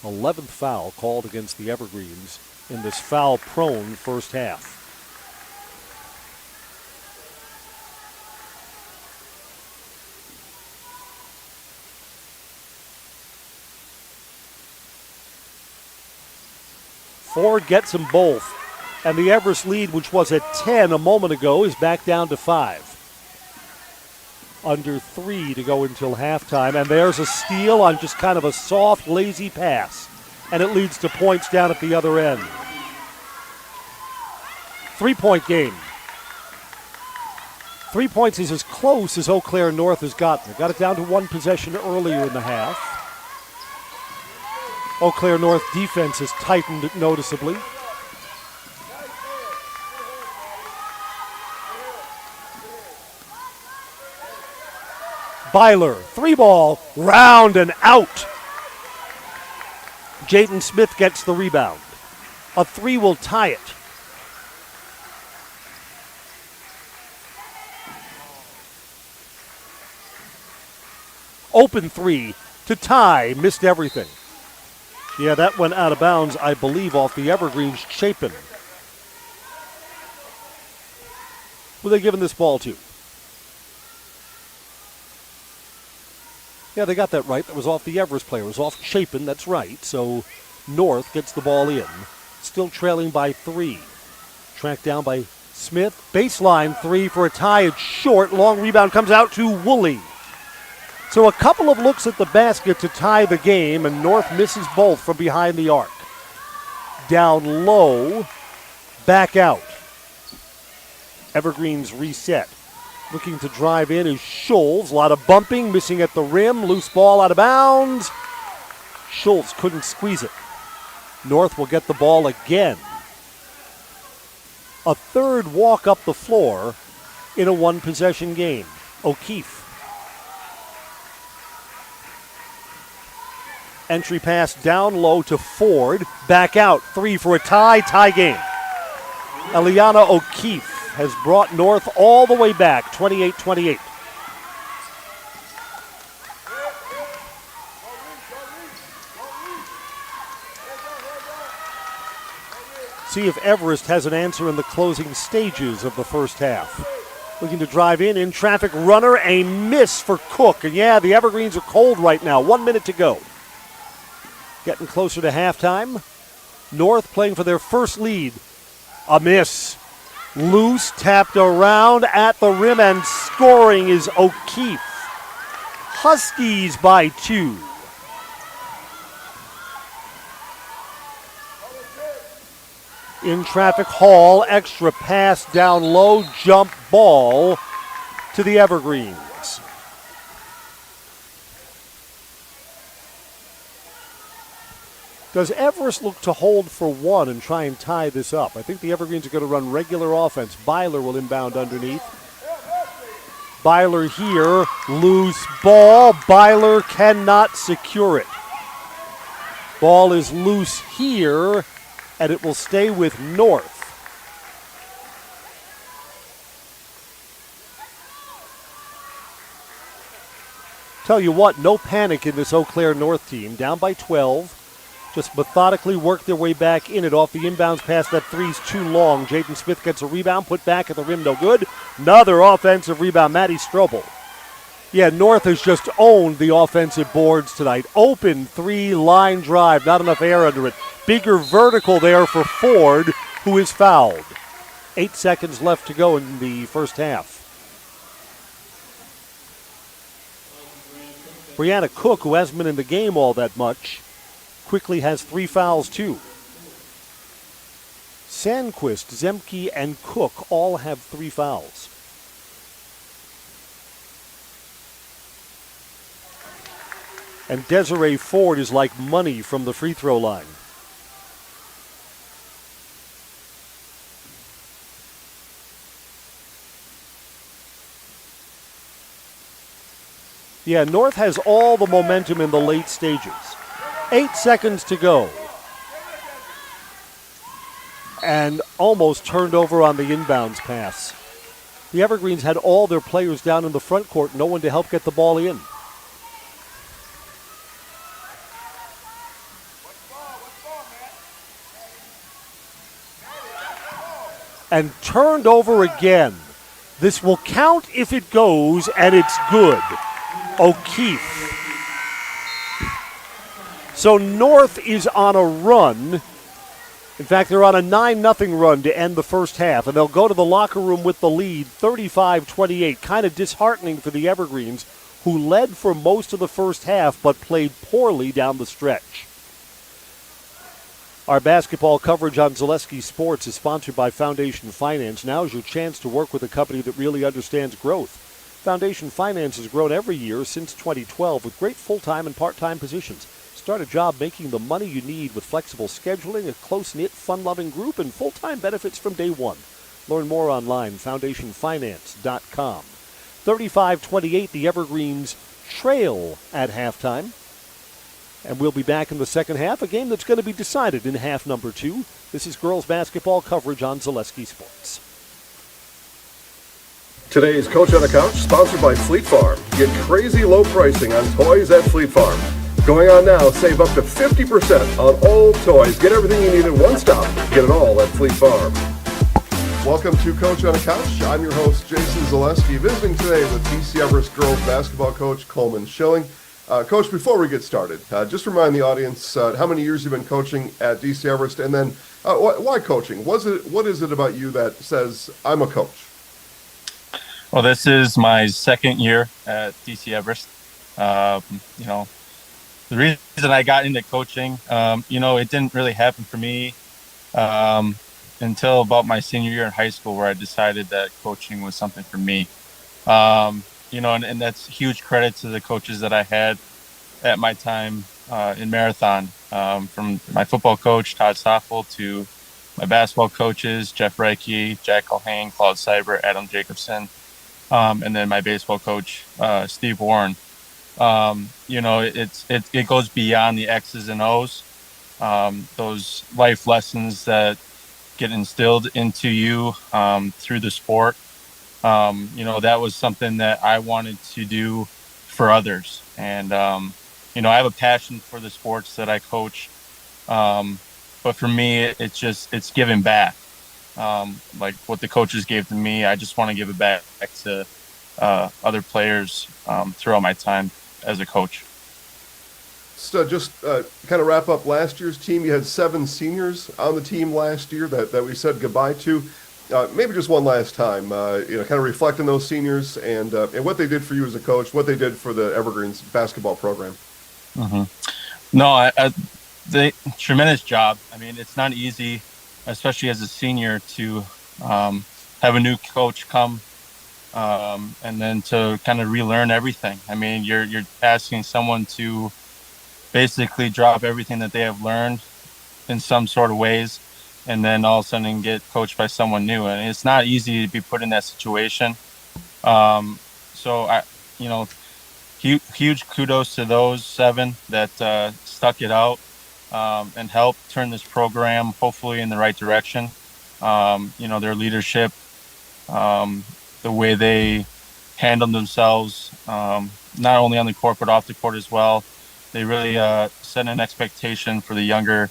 th foul called against the Evergreens in this foul-prone first half. Ford gets them both. And the Everest lead, which was at 10 a moment ago, is back down to 5. Under 3 to go until halftime. And there's a steal on just kind of a soft, lazy pass. And it leads to points down at the other end. 3-point game. 3 points is as close as Eau Claire North has gotten. They got it down to one possession earlier in the half. Eau Claire North defense has tightened it noticeably. Byler, 3-ball, round and out. Jaden Smith gets the rebound. A 3 will tie it. Open 3 to tie, missed everything. Yeah, that went out of bounds, I believe, off the Evergreens. Chapin. Who are they giving this ball to? Yeah, they got that right. That was off the Everest player. It was off Chapin. That's right. So North gets the ball in. Still trailing by 3. Tracked down by Smith. Baseline 3 for a tie. It's short. Long rebound comes out to Woolley. So a couple of looks at the basket to tie the game, and North misses both from behind the arc. Down low. Back out. Evergreens reset. Looking to drive in is Scholes. A lot of bumping, missing at the rim. Loose ball out of bounds. Schultz couldn't squeeze it. North will get the ball again. A third walk up the floor in a one-possession game. O'Keefe. Entry pass down low to Ford. Back out. 3 for a tie. Tie game. Eliana O'Keefe has brought North all the way back, 28-28. See if Everest has an answer in the closing stages of the first half. Looking to drive in traffic runner, a miss for Cook. And yeah, the Evergreens are cold right now. 1 minute to go. Getting closer to halftime. North playing for their first lead. A miss. Loose, tapped around at the rim, and scoring is O'Keefe. Huskies by 2. In traffic, Hall, extra pass down low, jump ball to the Evergreens. Does Everest look to hold for 1 and try and tie this up? I think the Evergreens are going to run regular offense. Byler will inbound underneath. Byler here, loose ball. Byler cannot secure it. Ball is loose here, and it will stay with North. Tell you what, no panic in this Eau Claire North team. Down by 12. Just methodically work their way back in it off the inbounds pass. That three's too long. Jaden Smith gets a rebound, put back at the rim, no good. Another offensive rebound, Matty Strobel. Yeah, North has just owned the offensive boards tonight. Open three-line drive, not enough air under it. Bigger vertical there for Ford, who is fouled. 8 seconds left to go in the first half. Brianna Cook, who hasn't been in the game all that much, quickly has 3 fouls too. Sandquist, Zemke, and Cook all have 3 fouls. And Desiree Ford is like money from the free throw line. Yeah, North has all the momentum in the late stages. 8 seconds to go. And almost turned over on the inbounds pass. The Evergreens had all their players down in the front court, no one to help get the ball in. And turned over again. This will count if it goes, and it's good. O'Keefe. So North is on a run. In fact, they're on a 9-0 run to end the first half, and they'll go to the locker room with the lead, 35-28. Kind of disheartening for the Evergreens, who led for most of the first half but played poorly down the stretch. Our basketball coverage on Zaleski Sports is sponsored by Foundation Finance. Now is your chance to work with a company that really understands growth. Foundation Finance has grown every year since 2012 with great full-time and part-time positions. Start a job making the money you need with flexible scheduling, a close-knit, fun-loving group, and full-time benefits from day one. Learn more online, foundationfinance.com. 35-28, the Evergreens trail at halftime. And we'll be back in the second half, a game that's going to be decided in half number 2. This is girls basketball coverage on Zaleski Sports. Today's Coach on the Couch, sponsored by Fleet Farm. Get crazy low pricing on toys at Fleet Farm. Going on now, save up to 50% on all toys. Get everything you need in one stop. Get it all at Fleet Farm. Welcome to Coach on the Couch. I'm your host, Jason Zaleski, visiting today with DC Everest girls basketball coach Coleman Schilling. Coach, before we get started, just remind the audience how many years you've been coaching at DC Everest, and then why coaching? What is it about you that says, I'm a coach? Well, this is my second year at DC Everest. The reason I got into coaching, it didn't really happen for me until about my senior year in high school, where I decided that coaching was something for me. And that's huge credit to the coaches that I had at my time in Marathon, from my football coach, Todd Stoffel, to my basketball coaches, Jeff Reike, Jack Culhane, Claude Cyber, Adam Jacobson, and then my baseball coach, Steve Warren. It goes beyond the X's and O's, those life lessons that get instilled into you through the sport. That was something that I wanted to do for others. And, I have a passion for the sports that I coach. But for me, it's giving back. Like what the coaches gave to me, I just want to give it back to other players throughout my time as a coach. So just kind of wrap up last year's team. You had 7 seniors on the team last year that we said goodbye to. Maybe just one last time, kind of reflect on those seniors and what they did for you as a coach, what they did for the Evergreens basketball program. Mm-hmm. No, they tremendous job. I mean, it's not easy, especially as a senior, to have a new coach come and then to kind of relearn everything. I mean, you're asking someone to basically drop everything that they have learned in some sort of ways, and then all of a sudden get coached by someone new. And it's not easy to be put in that situation. Huge kudos to those 7 that stuck it out. and help turn this program hopefully in the right direction. Their leadership, the way they handle themselves, not only on the court but off the court as well. They really set an expectation for the younger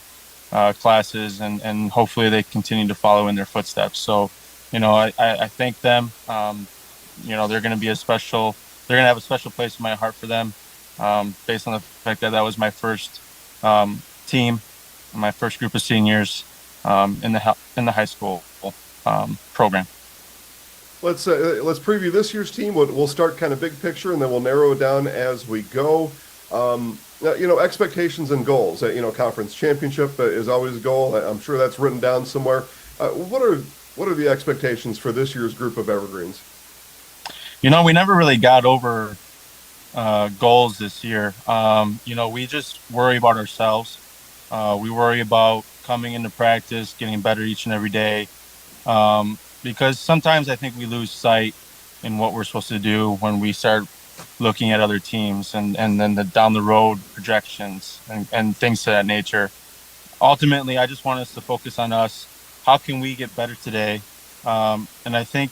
classes, and hopefully they continue to follow in their footsteps. So, I thank them. They're going to be they're going to have a special place in my heart for them, based on the fact that that was my first team, my first group of seniors in the high school program. Let's preview this year's team. We'll start kind of big picture, and then we'll narrow it down as we go. Expectations and goals. Conference championship is always a goal. I'm sure that's written down somewhere. What are the expectations for this year's group of Evergreens? We never really got over goals this year. We just worry about ourselves. We worry about coming into practice, getting better each and every day. Because sometimes I think we lose sight in what we're supposed to do when we start looking at other teams and then the down the road projections and things to that nature. Ultimately, I just want us to focus on us. How can we get better today? And I think,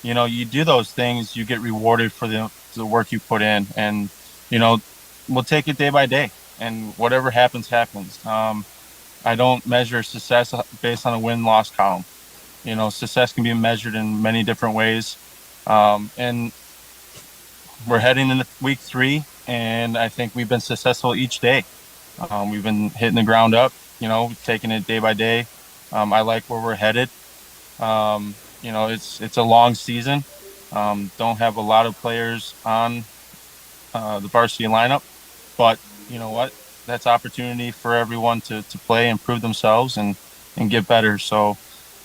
you do those things, you get rewarded for the work you put in. And, we'll take it day by day. And whatever happens, happens. I don't measure success based on a win-loss column. Success can be measured in many different ways. And we're heading into week 3, and I think we've been successful each day. We've been hitting the ground up, taking it day by day. I like where we're headed. It's a long season. Don't have a lot of players on the varsity lineup, but you know what? That's opportunity for everyone to play and prove themselves and get better. So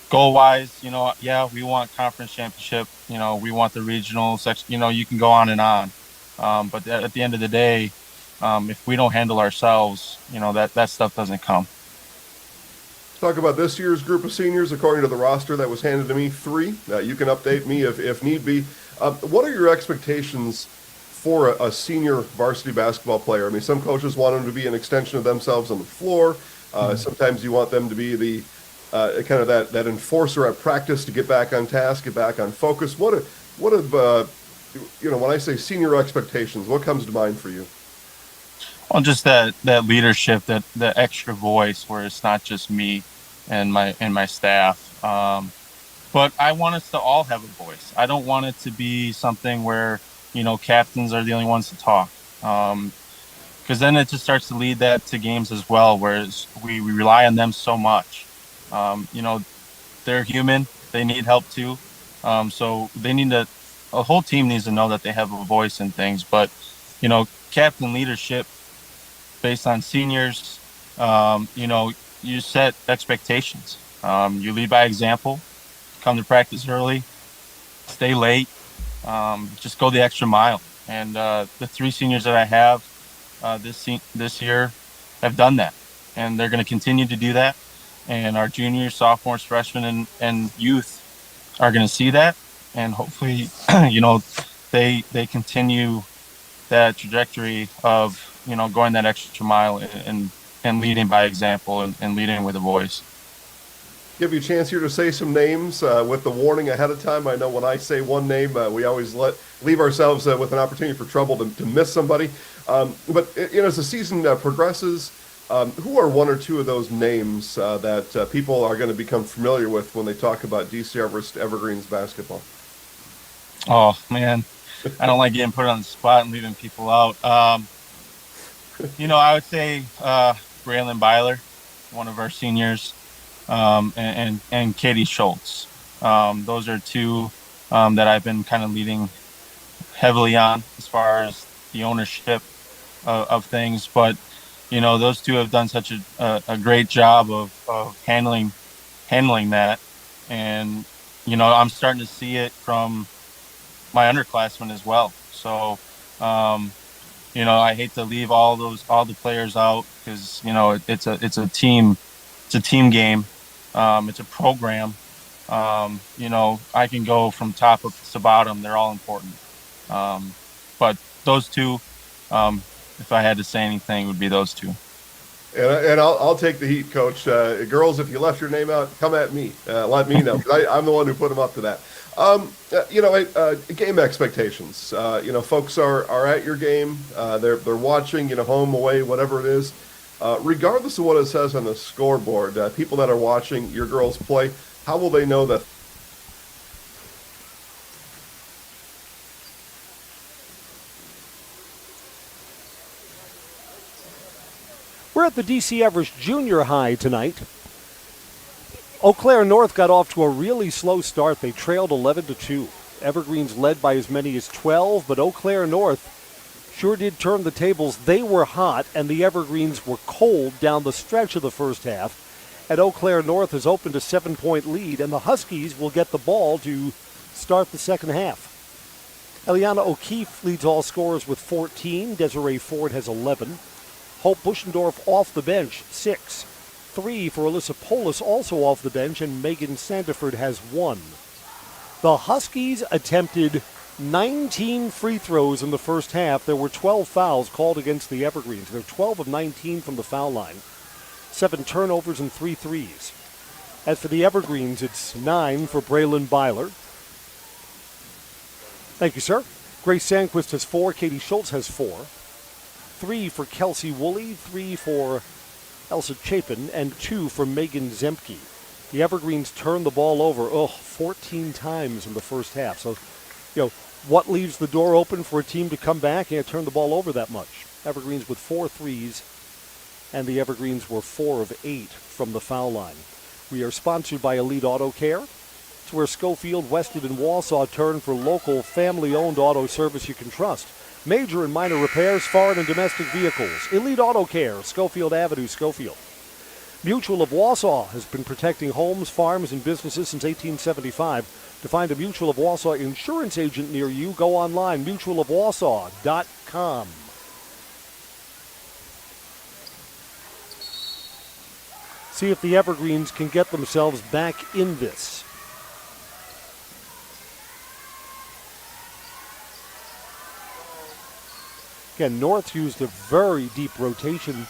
goal-wise, we want conference championship. We want the regional section. You can go on and on. But at the end of the day, if we don't handle ourselves, that stuff doesn't come. Talk about this year's group of seniors. According to the roster that was handed to me, 3. You can update me if need be. What are your expectations for a senior varsity basketball player? I mean, some coaches want them to be an extension of themselves on the floor. Sometimes you want them to be the kind of that enforcer at practice to get back on task, get back on focus. What have when I say senior expectations, what comes to mind for you? Well, just that leadership, that extra voice, where it's not just me and my staff. But I want us to all have a voice. I don't want it to be something where captains are the only ones to talk. Because then it just starts to lead that to games as well, whereas we rely on them so much. They're human. They need help too. So they a whole team needs to know that they have a voice in things. But, captain leadership based on seniors, you set expectations. You lead by example, come to practice early, stay late, just go the extra mile. And the 3 seniors that I have this year have done that. And they're going to continue to do that. And our juniors, sophomores, freshmen, and youth are going to see that. And hopefully, they continue that trajectory of, going that extra mile and leading by example and leading with a voice. Give you a chance here to say some names with the warning ahead of time. I know when I say one name, we always leave ourselves with an opportunity for trouble to miss somebody. But as the season progresses, who are 1 or 2 of those names that people are going to become familiar with when they talk about DC Everest Evergreens basketball? Oh, man. I don't like getting put on the spot and leaving people out. I would say Braylon Byler, one of our seniors, and Katie Schultz. Those are 2 that I've been kind of leading heavily on as far as the ownership of things. But, those 2 have done such a great job of handling that. And, I'm starting to see it from my underclassmen as well. So, I hate to leave all the players out because, it's a team game. It's a program. I can go from top to bottom. They're all important. But those 2, if I had to say anything, would be those 2. And I'll take the heat, Coach. Girls, if you left your name out, come at me. Let me know, 'cause I'm the one who put them up to that. Game expectations. Folks are at your game. They're watching, home, away, whatever it is. Regardless of what it says on the scoreboard, people that are watching your girls play, how will they know that? We're at the DC Everest Junior High tonight. Eau Claire North got off to a really slow start. They trailed 11-2. Evergreens led by as many as 12, but Eau Claire North sure did turn the tables. They were hot, and the Evergreens were cold down the stretch of the first half. And Eau Claire North has opened a 7-point lead, and the Huskies will get the ball to start the second half. Eliana O'Keefe leads all scorers with 14. Desiree Ford has 11. Hope Buschendorf off the bench, 6. 3 for Alyssa Polis, also off the bench, and Megan Sandiford has 1. The Huskies attempted 19 free throws in the first half. There were 12 fouls called against the Evergreens. They're 12 of 19 from the foul line. 7 turnovers and 3 threes. As for the Evergreens, it's 9 for Braylon Byler. Thank you, sir. Grace Sandquist has 4. Katie Schultz has 4. 3 for Kelsey Woolley, 3 for Elsa Chapin, and 2 for Megan Zemke. The Evergreens turned the ball over 14 times in the first half. So, what leaves the door open for a team to come back and turn the ball over that much? Evergreens with 4 threes, and the Evergreens were 4 of 8 from the foul line. We are sponsored by Elite Auto Care. It's where Schofield, Weston, and Wausau turn for local, family-owned auto service you can trust. Major and minor repairs, foreign and domestic vehicles. Elite Auto Care, Schofield Avenue, Schofield. Mutual of Wausau has been protecting homes, farms, and businesses since 1875. To find a Mutual of Wausau insurance agent near you, go online, mutualofwausau.com. See if the Evergreens can get themselves back in this. Again, North used a very deep rotation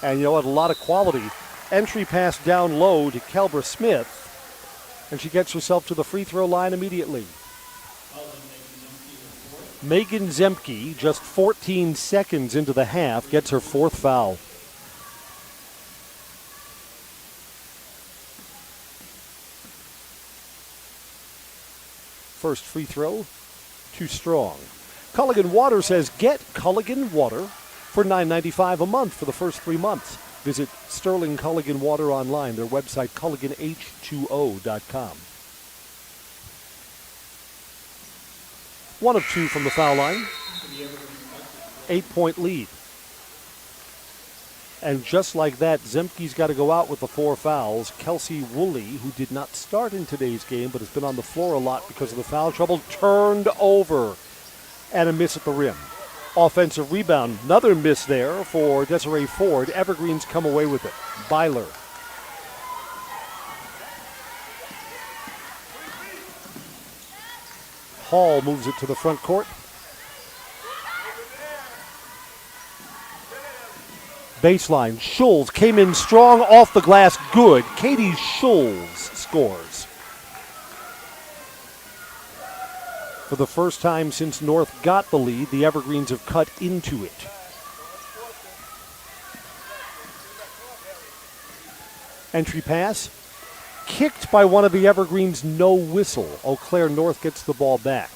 and, a lot of quality. Entry pass down low to Kelbra Smith, and she gets herself to the free throw line immediately. Megan Zemke, just 14 seconds into the half, gets her 4th foul. First free throw, too strong. Culligan Water says, get Culligan Water for $9.95 a month for the first 3 months. Visit Sterling Culligan Water online, their website, culliganh2o.com. 1 of 2 from the foul line. 8-point lead. And just like that, Zemke's got to go out with the 4 fouls. Kelsey Woolley, who did not start in today's game but has been on the floor a lot because of the foul trouble, turned over. And a miss at the rim. Offensive rebound, another miss there for Desiree Ford. Evergreens come away with it. Byler. Hall moves it to the front court. Baseline, Schulz came in strong off the glass, good. Katie Schulz scores. For the first time since North got the lead, the Evergreens have cut into it. Entry pass, kicked by one of the Evergreens, no whistle. Eau Claire North gets the ball back.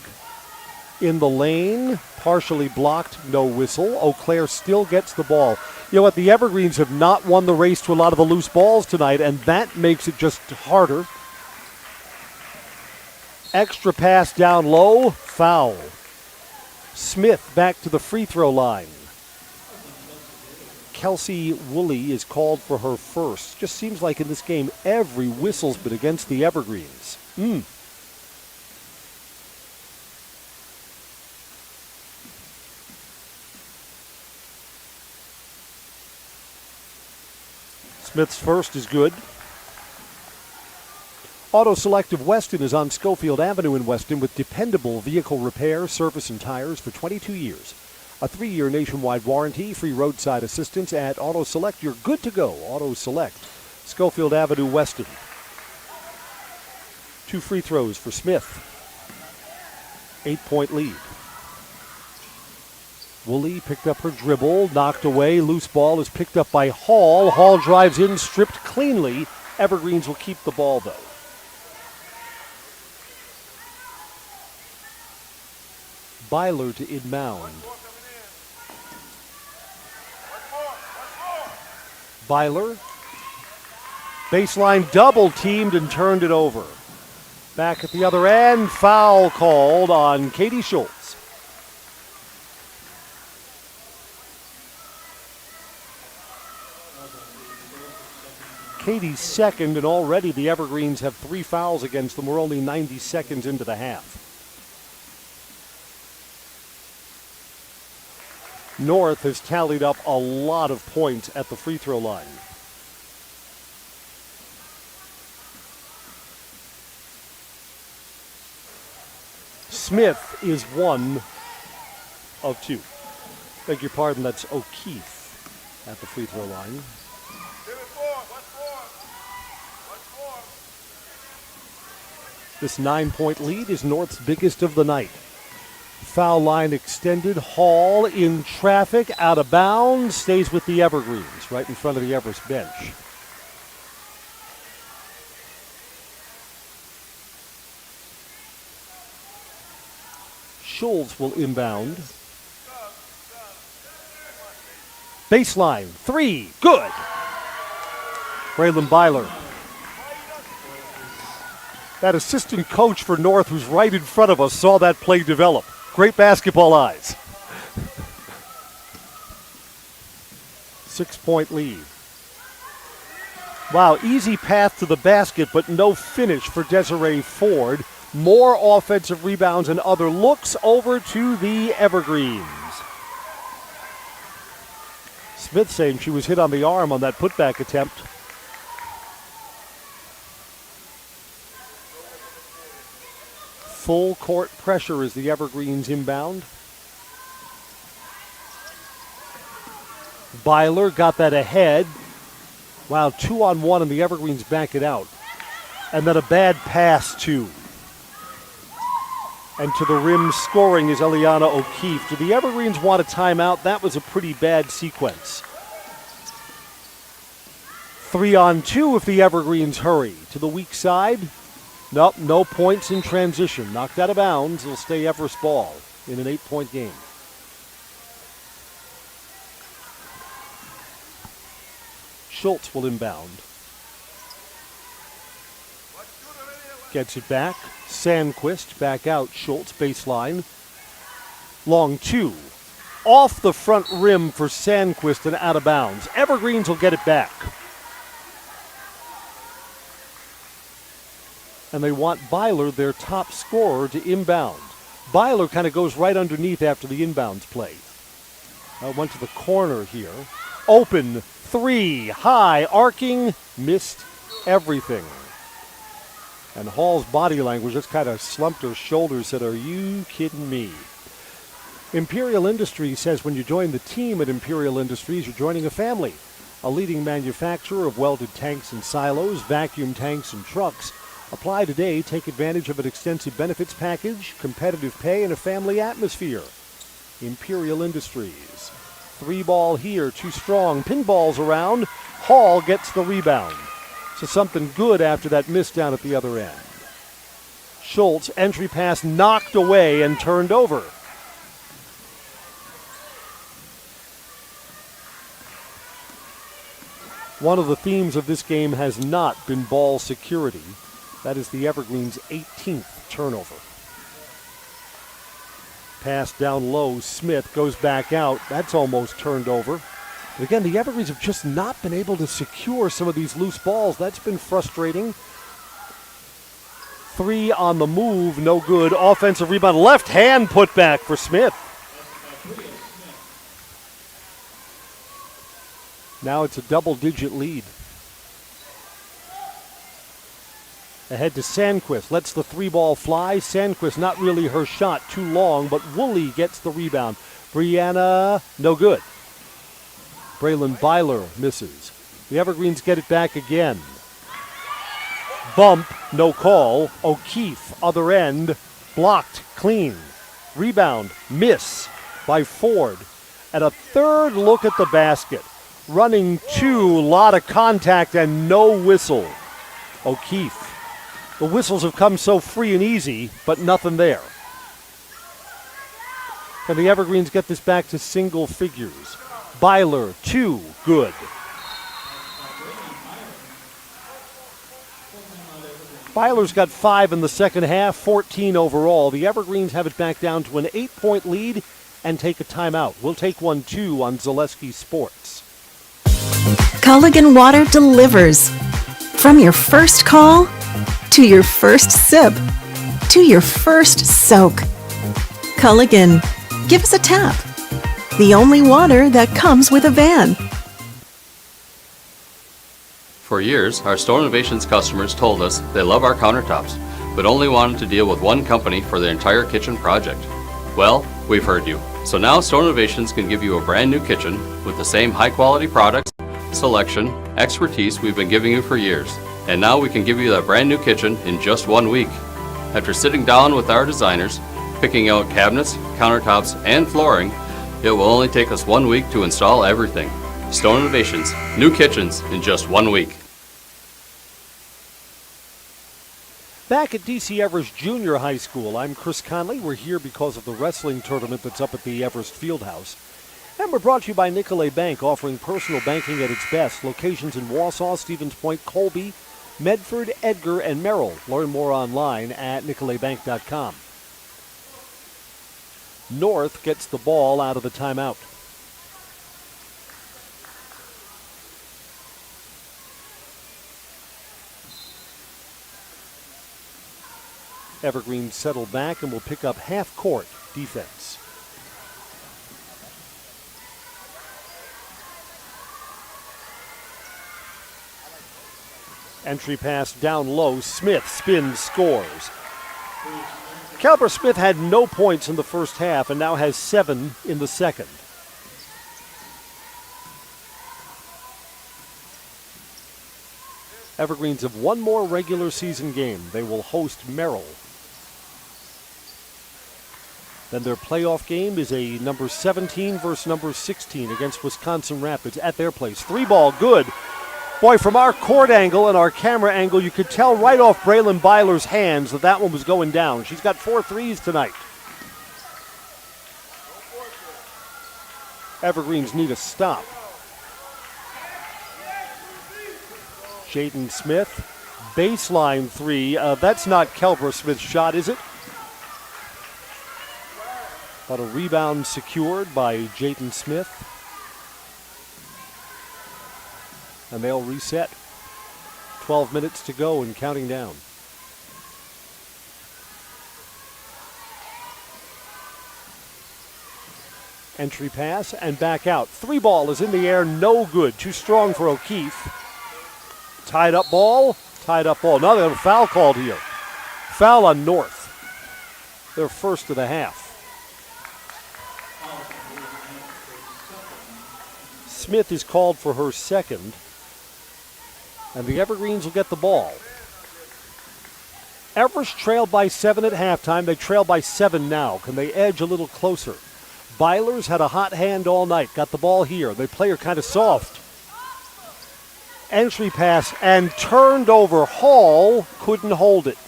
In the lane, partially blocked, no whistle. Eau Claire still gets the ball. You know what, the Evergreens have not won the race to a lot of the loose balls tonight, and that makes it just harder. Extra pass down low, foul. Smith back to the free throw line. Kelsey Woolley is called for her first. Just seems like in this game, every whistle's been against the Evergreens. Smith's first is good. Auto Select of Weston is on Schofield Avenue in Weston with dependable vehicle repair, service, and tires for 22 years. A 3-year nationwide warranty, free roadside assistance at Auto Select. You're good to go. Auto Select, Schofield Avenue, Weston. 2 free throws for Smith. 8-point lead. Woolley picked up her dribble, knocked away. Loose ball is picked up by Hall. Hall drives in, stripped cleanly. Evergreens will keep the ball, though. Byler to inbound. Byler. Baseline double teamed and turned it over. Back at the other end, foul called on Katie Schultz. Katie's second, and already the Evergreens have 3 fouls against them. We're only 90 seconds into the half. North has tallied up a lot of points at the free throw line. Smith is 1 of 2. Beg your pardon, that's O'Keefe at the free throw line. This 9-point lead is North's biggest of the night. Foul line extended. Hall in traffic, out of bounds, stays with the Evergreens, right in front of the Everest bench. Schultz will inbound. Baseline, 3, good. Braylon Byler. That assistant coach for North, who's right in front of us, saw that play develop. Great basketball eyes. 6-point lead. Wow, easy path to the basket, but no finish for Desiree Ford. More offensive rebounds and other looks over to the Evergreens. Smith saying she was hit on the arm on that putback attempt. Full court pressure as the Evergreens inbound. Byler got that ahead. Wow, 2-on-1 and the Evergreens back it out. And then a bad pass too. And to the rim scoring is Eliana O'Keefe. Do the Evergreens want a timeout? That was a pretty bad sequence. 3-on-2 if the Evergreens hurry. To the weak side. Nope, no points in transition. Knocked out of bounds. It'll stay Everest ball in an 8-point game. Schultz will inbound. Gets it back. Sandquist back out. Schultz baseline. Long 2. Off the front rim for Sandquist and out of bounds. Evergreens will get it back. And they want Byler, their top scorer, to inbound. Byler kind of goes right underneath after the inbounds play. Went to the corner here. Open 3, high, arcing, missed everything. And Hall's body language just kind of slumped her shoulders, said, "Are you kidding me?" Imperial Industries says when you join the team at Imperial Industries, you're joining a family. A leading manufacturer of welded tanks and silos, vacuum tanks and trucks. Apply today. Take advantage of an extensive benefits package, competitive pay, and a family atmosphere. Imperial Industries. 3-ball here, too strong. Pinballs around. Hall gets the rebound. So something good after that miss down at the other end. Schultz, entry pass knocked away and turned over. One of the themes of this game has not been ball security. That is the Evergreens' 18th turnover. Pass down low. Smith goes back out. That's almost turned over. But again, the Evergreens have just not been able to secure some of these loose balls. That's been frustrating. 3 on the move, no good. Offensive rebound, left hand put back for Smith. Now it's a double-digit lead. Ahead to Sandquist, lets the 3-ball fly. Sandquist, not really her shot, too long, but Woolley gets the rebound. Brianna, no good. Braylon Byler misses. The Evergreens get it back again. Bump, no call. O'Keefe, other end, blocked, clean. Rebound, miss by Ford. And a third look at the basket. Running two, lot of contact and no whistle. O'Keefe. The whistles have come so free and easy, but nothing there. Can the Evergreens get this back to single figures? Byler, 2, good. Byler's got 5 in the second half, 14 overall. The Evergreens have it back down to an 8-point lead and take a timeout. We'll take one, too, on Zaleski Sports. Culligan Water delivers. From your first call, to your first sip, to your first soak. Culligan, give us a tap. The only water that comes with a van. For years, our Store Innovations customers told us they love our countertops, but only wanted to deal with one company for their entire kitchen project. Well, we've heard you. So now Store Innovations can give you a brand new kitchen with the same high-quality products, selection, expertise we've been giving you for years. And now we can give you that brand new kitchen in just 1 week. After sitting down with our designers, picking out cabinets, countertops, and flooring, it will only take us 1 week to install everything. Stone Innovations, new kitchens in just 1 week. Back at DC Everest Junior High School, I'm Chris Conley. We're here because of the wrestling tournament that's up at the Everest Fieldhouse. And we're brought to you by Nicolet Bank, offering personal banking at its best. Locations in Wausau, Stevens Point, Colby, Medford, Edgar, and Merrill. Learn more online at nicoletbank.com. North gets the ball out of the timeout. Evergreen settle back and will pick up half-court defense. Entry pass down low. Smith spins, scores. Caliber Smith had no points in the first half and now has 7 in the second. Evergreens have one more regular season game. They will host Merrill. Then their playoff game is a number 17 versus number 16 against Wisconsin Rapids at their place. 3-ball, good. Boy, from our court angle and our camera angle, you could tell right off Braylon Byler's hands that that one was going down. She's got 4 threes tonight. Evergreens need a stop. Jaden Smith, baseline 3. That's not Kelbra Smith's shot, is it? But a rebound secured by Jaden Smith. And they'll reset. 12 minutes to go and counting down. Entry pass and back out. 3-ball is in the air, no good. Too strong for O'Keefe. Tied up ball. Now they have a foul called here. Foul on North. Their first of the half. Smith is called for her second. And the Evergreens will get the ball. Everest trailed by 7 at halftime. They trail by 7 now. Can they edge a little closer? Byler's had a hot hand all night. Got the ball here. They play her kind of soft. Entry pass and turned over. Hall couldn't hold it.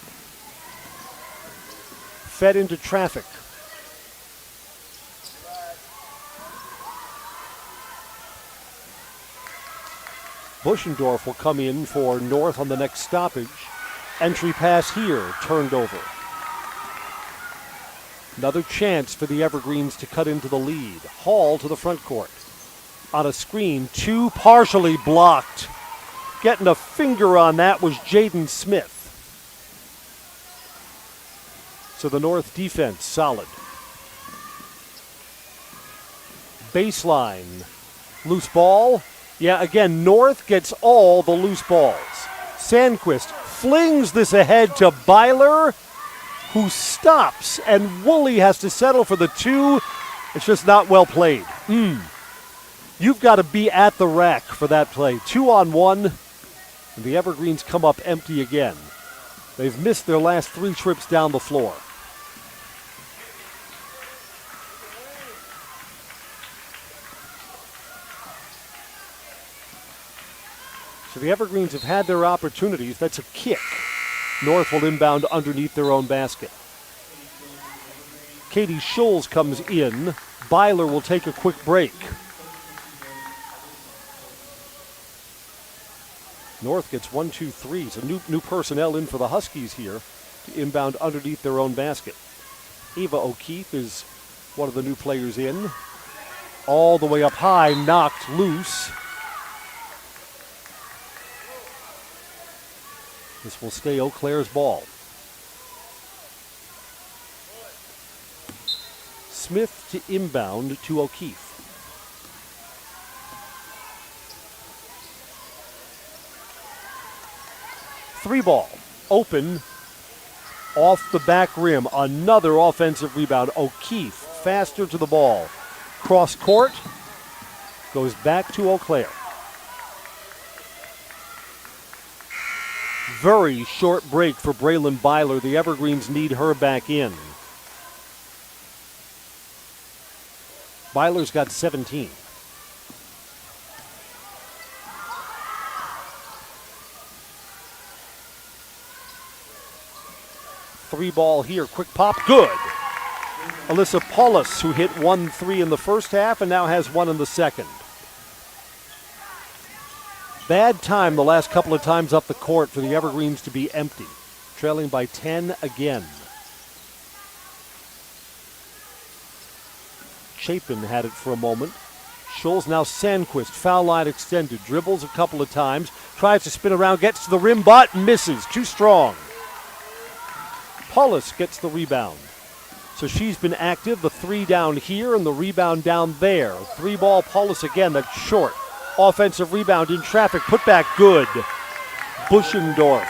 Fed into traffic. Buschendorf will come in for North on the next stoppage. Entry pass here, turned over. Another chance for the Evergreens to cut into the lead. Hall to the front court. On a screen, 2 partially blocked. Getting a finger on that was Jaden Smith. So the North defense solid. Baseline. Loose ball. Yeah, again, North gets all the loose balls. Sandquist flings this ahead to Byler, who stops, and Woolley has to settle for the 2. It's just not well played. You've got to be at the rack for that play. 2-on-1, and the Evergreens come up empty again. They've missed their last 3 trips down the floor. So the Evergreens have had their opportunities. That's a kick. North will inbound underneath their own basket. Katie Schulz comes in. Byler will take a quick break. North gets 1, 2, 3. So new personnel in for the Huskies here to inbound underneath their own basket. Ava O'Keefe is one of the new players in. All the way up high, knocked loose. This will stay Eau Claire's ball. Smith to inbound to O'Keefe. Three ball, open, off the back rim. Another offensive rebound. O'Keefe faster to the ball. Cross court, goes back to Eau Claire. Very short break for Braylon Byler. The Evergreens need her back in. Byler's got 17. Three ball here, quick pop, good. Alyssa Paulus, who hit 1 3 in the first half and now has 1 in the second. Bad time the last couple of times up the court for the Evergreens to be empty. Trailing by 10 again. Chapin had it for a moment. Schulz now Sandquist, foul line extended. Dribbles a couple of times. Tries to spin around, gets to the rim, but misses. Too strong. Paulus gets the rebound. So she's been active. The 3 down here and the rebound down there. 3 ball, Paulus again, that's short. Offensive rebound in traffic, put back good. Buschendorf.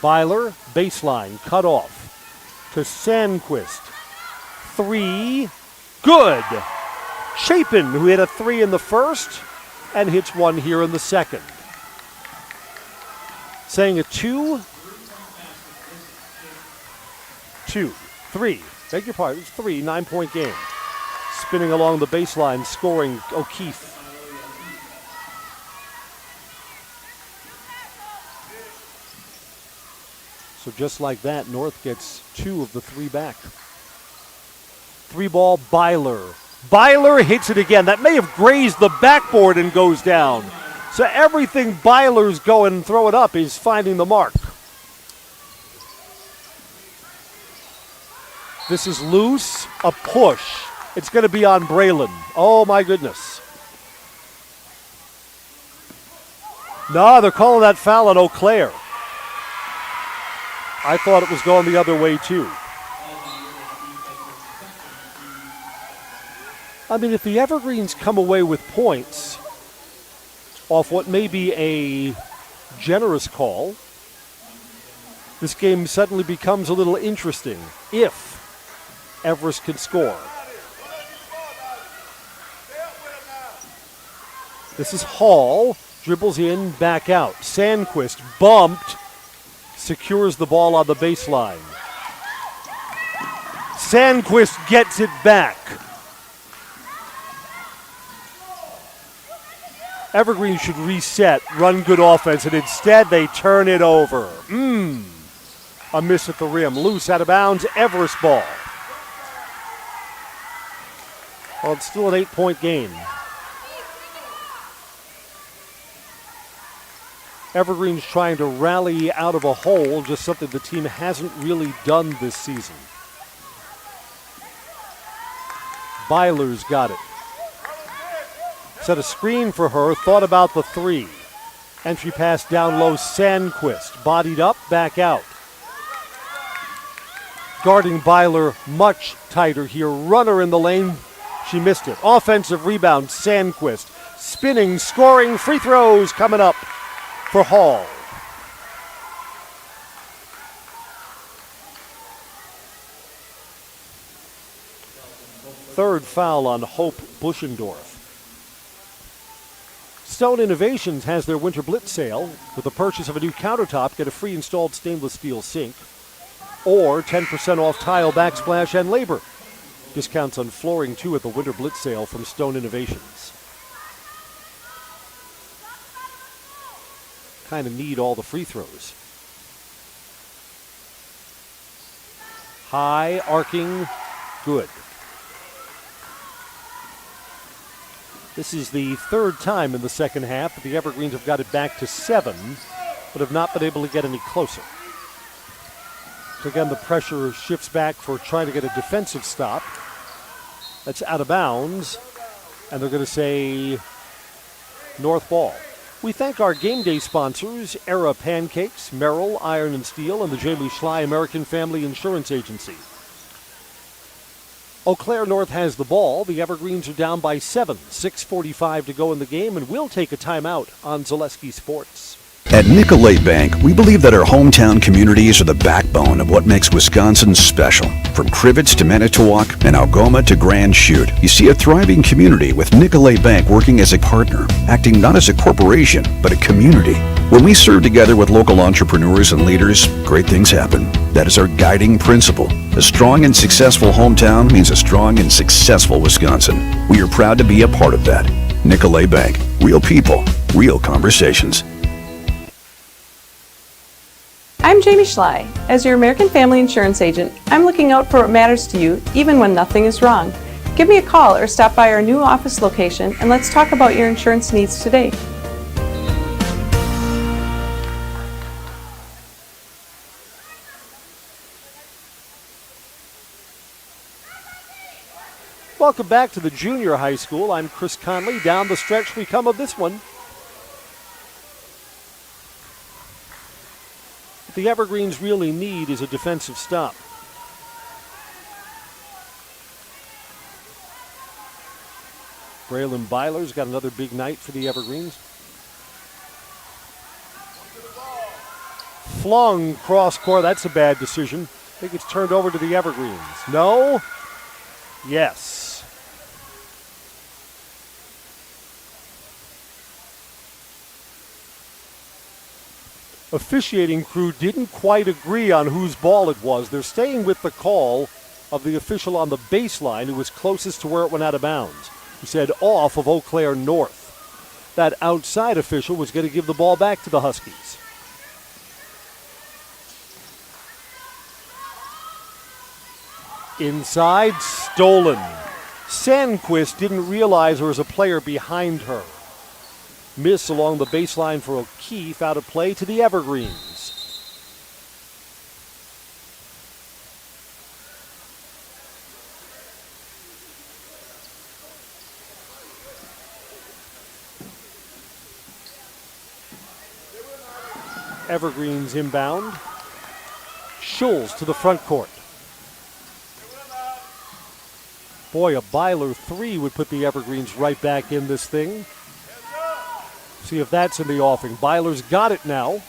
Byler, baseline, cut off. To Sandquist. 3, good. Chapin, who hit a 3 in the first and hits 1 here in the second. Saying a 2, 3. Beg your pardon, it's 3, 9-point game. Spinning along the baseline, scoring O'Keefe. So just like that, North gets 2 of the 3 back. 3 ball, Byler. Byler hits it again. That may have grazed the backboard and goes down. So everything Byler's going and throw it up is finding the mark. This is loose, a push. It's going to be on Braylon. Oh my goodness. No, they're calling that foul on Eau Claire. I thought it was going the other way too. I mean, if the Evergreens come away with points off what may be a generous call, this game suddenly becomes a little interesting if Everest can score. This is Hall, dribbles in, back out. Sandquist bumped, secures the ball on the baseline. Sandquist gets it back. Evergreen should reset, run good offense, and instead they turn it over. A miss at the rim. Loose, out of bounds, Everest ball. Well, it's still an 8-point game. Evergreen's trying to rally out of a hole, just something the team hasn't really done this season. Byler's got it. Set a screen for her, thought about the 3. Entry pass down low, Sandquist. Bodied up, back out. guarding Byler much tighter here. Runner in the lane. She missed it. Offensive rebound, Sandquist. Spinning, scoring, free throws coming up for Hall. Third foul on Hope Buschendorf. Stone Innovations has their winter blitz sale. With the purchase of a new countertop, get a free installed stainless steel sink or 10% off tile, backsplash, and labor. Discounts on flooring, too, at the winter blitz sale from Stone Innovations. Kind of need all the free throws. High, arcing, good. This is the third time in the second half that the Evergreens have got it back to 7, but have not been able to get any closer. So again, the pressure shifts back for trying to get a defensive stop. That's out of bounds, and they're going to say North ball. We thank our game day sponsors, Era Pancakes, Merrill, Iron and Steel, and the Jamie Schley American Family Insurance Agency. Eau Claire North has the ball. The Evergreens are down by 7. 6:45 to go in the game, and we'll take a timeout on Zaleski Sports. At Nicolay Bank, we believe that our hometown communities are the backbone of what makes Wisconsin special. From Crivets to Manitowoc and Algoma to Grand Chute, you see a thriving community with Nicolay Bank working as a partner, acting not as a corporation, but a community. When we serve together with local entrepreneurs and leaders, great things happen. That is our guiding principle. A strong and successful hometown means a strong and successful Wisconsin. We are proud to be a part of that. Nicolay Bank. Real people, real conversations. I'm Jamie Schley. As your American Family Insurance Agent, I'm looking out for what matters to you, even when nothing is wrong. Give me a call or stop by our new office location and let's talk about your insurance needs today. Welcome back to the junior high school. I'm Chris Conley. Down the stretch we come of this one. What the Evergreens really need is a defensive stop. Braylon Byler's got another big night for the Evergreens. Flung cross court. That's a bad decision. I think it's turned over to the Evergreens. No? Yes. Officiating crew didn't quite agree on whose ball it was. They're staying with the call of the official on the baseline who was closest to where it went out of bounds. He said off of Eau Claire North. That outside official was going to give the ball back to the Huskies. Inside, stolen. Sandquist didn't realize there was a player behind her. Miss along the baseline for O'Keefe, out of play to the Evergreens. Evergreens inbound. Schulz to the front court. Boy, a Byler 3 would put the Evergreens right back in this thing. See if that's in the offing. Byler's got it now.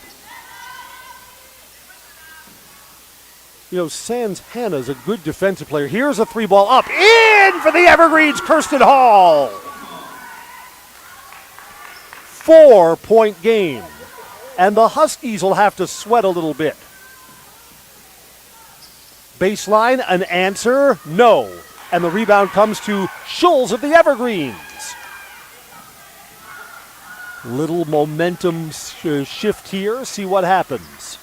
You know, Sans Hanna's a good defensive player. Here's a 3-ball up. In for the Evergreens, Kirsten Hall. 4-point game. And the Huskies will have to sweat a little bit. Baseline, an answer, no. And the rebound comes to Schulz of the Evergreens. Little momentum shift here. See what happens.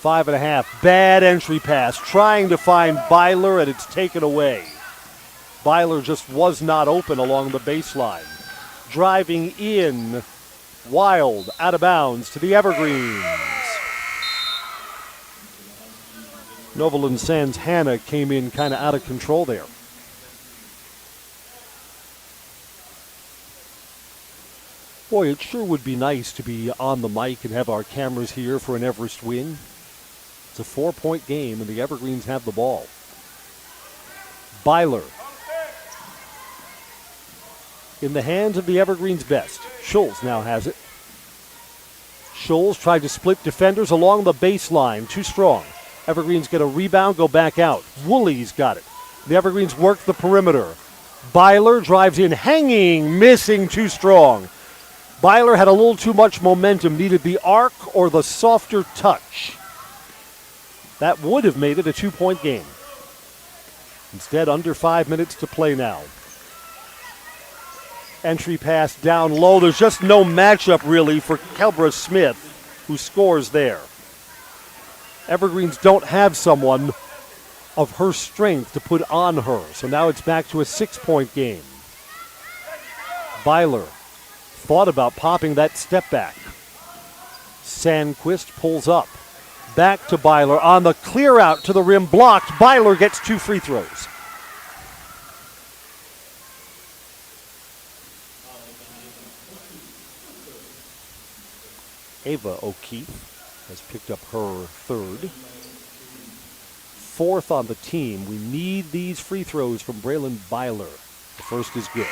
5.5. Bad entry pass. Trying to find Byler, and it's taken away. Byler just was not open along the baseline. Driving in. Wild. Out of bounds to the Evergreens. Novelin Sans Hanna came in kind of out of control there. Boy, it sure would be nice to be on the mic and have our cameras here for an Everest win. It's a 4-point game, and the Evergreens have the ball. Byler. In the hands of the Evergreens' best. Schulz now has it. Schulz tried to split defenders along the baseline. Too strong. Evergreens get a rebound, go back out. Woolley's got it. The Evergreens work the perimeter. Byler drives in, hanging, missing, too strong. Byler had a little too much momentum, needed the arc or the softer touch. That would have made it a 2-point game. Instead, under 5 minutes to play now. Entry pass down low. There's just no matchup, really, for Kelbra Smith, who scores there. Evergreens don't have someone of her strength to put on her, so now it's back to a 6-point game. Byler thought about popping that step back. Sandquist pulls up. Back to Byler on the clear out to the rim, blocked. Byler gets 2 free throws. Ava O'Keefe has picked up her third. 4th on the team. We need these free throws from Braylon Byler. The first is good.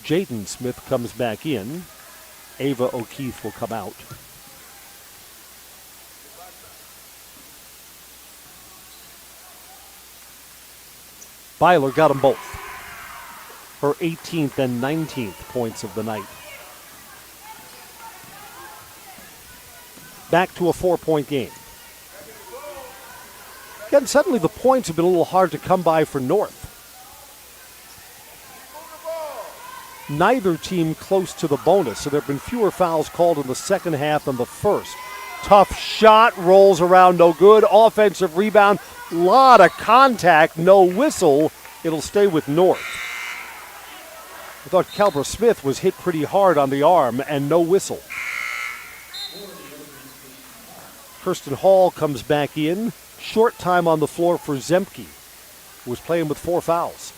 Jaden Smith comes back in. Ava O'Keefe will come out. Byler got them both. Her 18th and 19th points of the night. Back to a 4-point game. Again, suddenly the points have been a little hard to come by for North. Neither team close to the bonus, so there have been fewer fouls called in the second half than the first. Tough shot, rolls around, no good. Offensive rebound, lot of contact, no whistle. It'll stay with North. I thought Kelbra Smith was hit pretty hard on the arm and no whistle. Kirsten Hall comes back in. Short time on the floor for Zemke, who was playing with 4 fouls.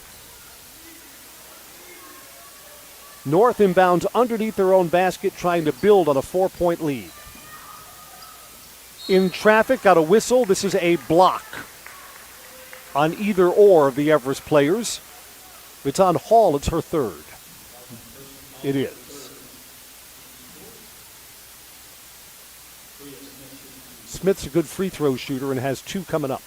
North inbounds underneath their own basket, trying to build on a 4-point lead. In traffic, got a whistle. This is a block on either or of the Everest players. If it's on Hall, it's her third. It is. Smith's a good free throw shooter and has 2 coming up.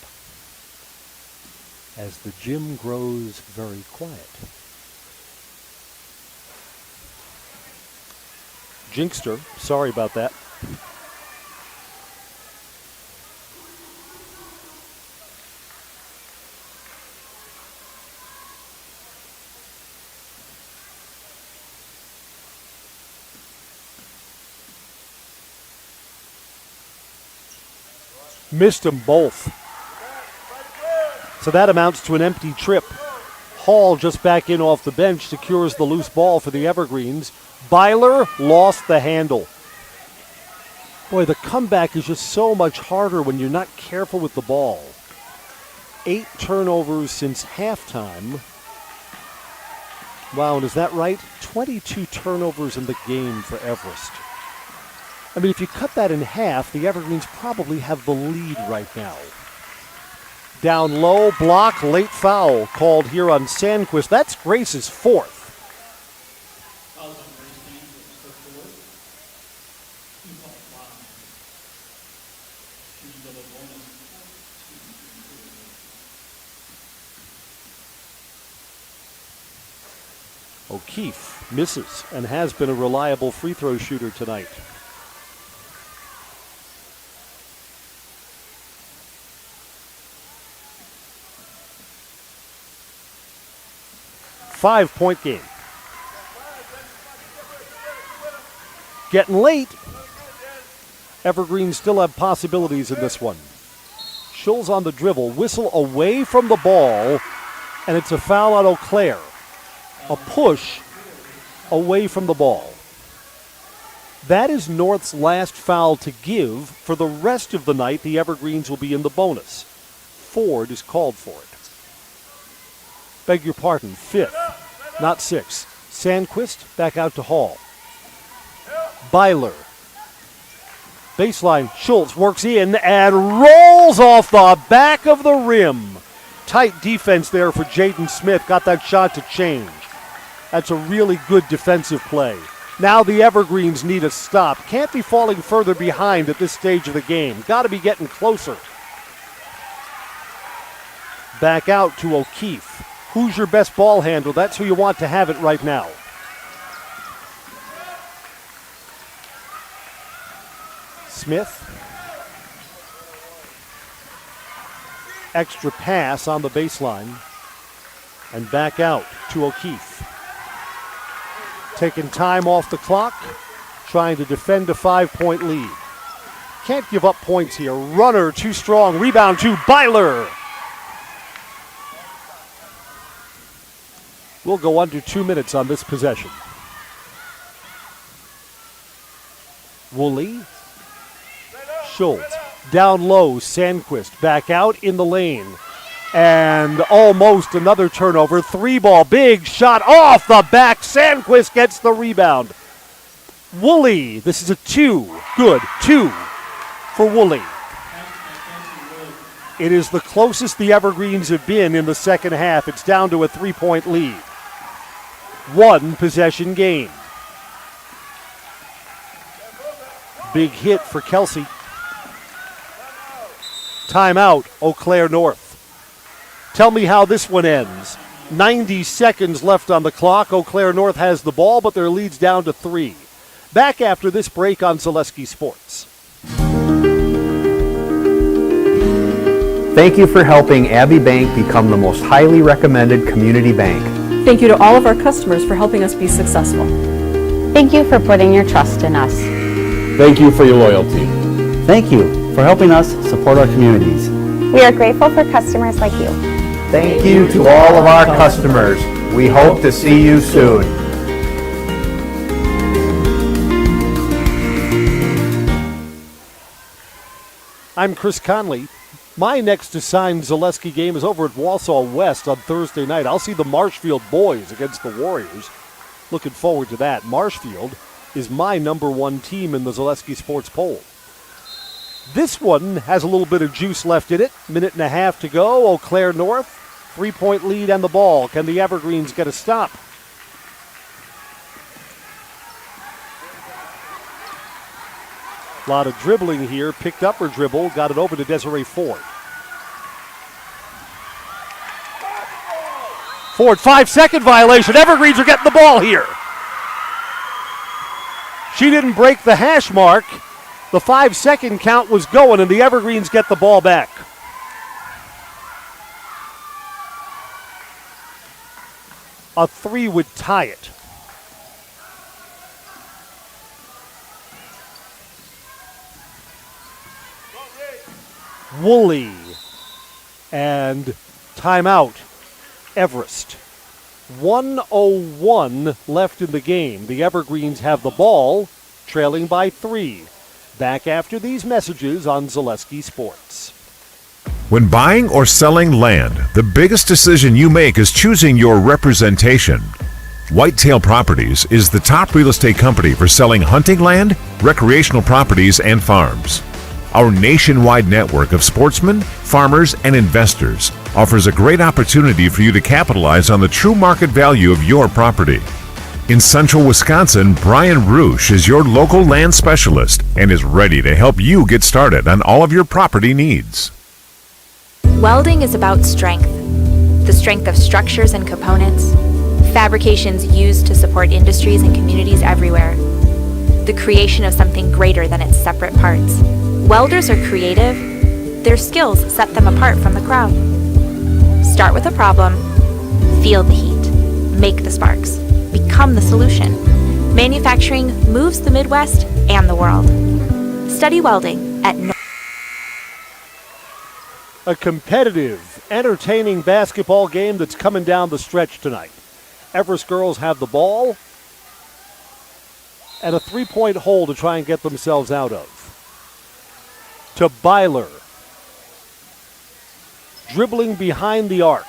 As the gym grows very quiet. Jinkster, sorry about that. Missed them both. So that amounts to an empty trip. Hall just back in off the bench, secures the loose ball for the Evergreens. Byler lost the handle. Boy, the comeback is just so much harder when you're not careful with the ball. 8 turnovers since halftime. Wow, and is that right? 22 turnovers in the game for Everest. I mean, if you cut that in half, the Evergreens probably have the lead right now. Down low, block, late foul called here on Sandquist. That's Grace's 4th. O'Keefe misses and has been a reliable free throw shooter tonight. Five-point game. Getting late. Evergreens still have possibilities in this one. Schulz on the dribble, whistle away from the ball, and it's a foul on Eau Claire. A push away from the ball. That is North's last foul to give. For the rest of the night, the Evergreens will be in the bonus. Ford is called for it. Beg your pardon, 5th, not 6th. Sandquist back out to Hall. Byler Baseline, Schultz works in and rolls off the back of the rim. Tight defense there for Jaden Smith. Got that shot to change. That's a really good defensive play. Now the Evergreens need a stop. Can't be falling further behind at this stage of the game. Got to be getting closer. Back out to O'Keefe. Who's your best ball handler? That's who you want to have it right now. Smith. Extra pass on the baseline. And back out to O'Keefe. Taking time off the clock. Trying to defend a 5-point lead. Can't give up points here. Runner too strong. Rebound to Byler. We'll go under 2 minutes on this possession. Woolley. Schultz. Down low, Sandquist. Back out in the lane. And almost another turnover. 3-ball, big shot off the back. Sandquist gets the rebound. Woolley, this is a 2. Good, 2 for Woolley. It is the closest the Evergreens have been in the second half. It's down to a 3-point lead. 1 possession game. Big hit for Kelsey. Timeout, Eau Claire North. Tell me how this one ends. 90 seconds left on the clock. Eau Claire North has the ball, but their lead's down to 3. Back after this break on Zaleski Sports. Thank you for helping Abbey Bank become the most highly recommended community bank. Thank you to all of our customers for helping us be successful. Thank you for putting your trust in us. Thank you for your loyalty. Thank you for helping us support our communities. We are grateful for customers like you. Thank you to all of our customers. We hope to see you soon. I'm Chris Conley. My next assigned Zaleski game is over at Wausau West on Thursday night. I'll see the Marshfield boys against the Warriors. Looking forward to that. Marshfield is my number 1 team in the Zaleski Sports poll. This one has a little bit of juice left in it. 1.5 minutes to go. Eau Claire North, 3-point lead and the ball. Can the Evergreens get a stop? A lot of dribbling here. Picked up her dribble. Got it over to Desiree Ford. Ford, 5-second violation. Evergreens are getting the ball here. She didn't break the hash mark. The 5-second count was going, and the Evergreens get the ball back. A 3 would tie it. Woolley. And timeout, Everest. 1:01 left in the game. The Evergreens have the ball, trailing by 3. Back after these messages on Zaleski Sports. When buying or selling land, the biggest decision you make is choosing your representation. Whitetail Properties is the top real estate company for selling hunting land, recreational properties, and farms. Our nationwide network of sportsmen, farmers, and investors offers a great opportunity for you to capitalize on the true market value of your property. In central Wisconsin, Brian Roosh is your local land specialist and is ready to help you get started on all of your property needs. Welding is about strength. The strength of structures and components, fabrications used to support industries and communities everywhere. The creation of something greater than its separate parts. Welders are creative. Their skills set them apart from the crowd. Start with a problem, feel the heat, make the sparks, become the solution. Manufacturing moves the Midwest and the world. Study welding at A competitive, entertaining basketball game that's coming down the stretch tonight. Everest girls have the ball and a 3-point hole to try and get themselves out of. To Byler. Dribbling behind the arc.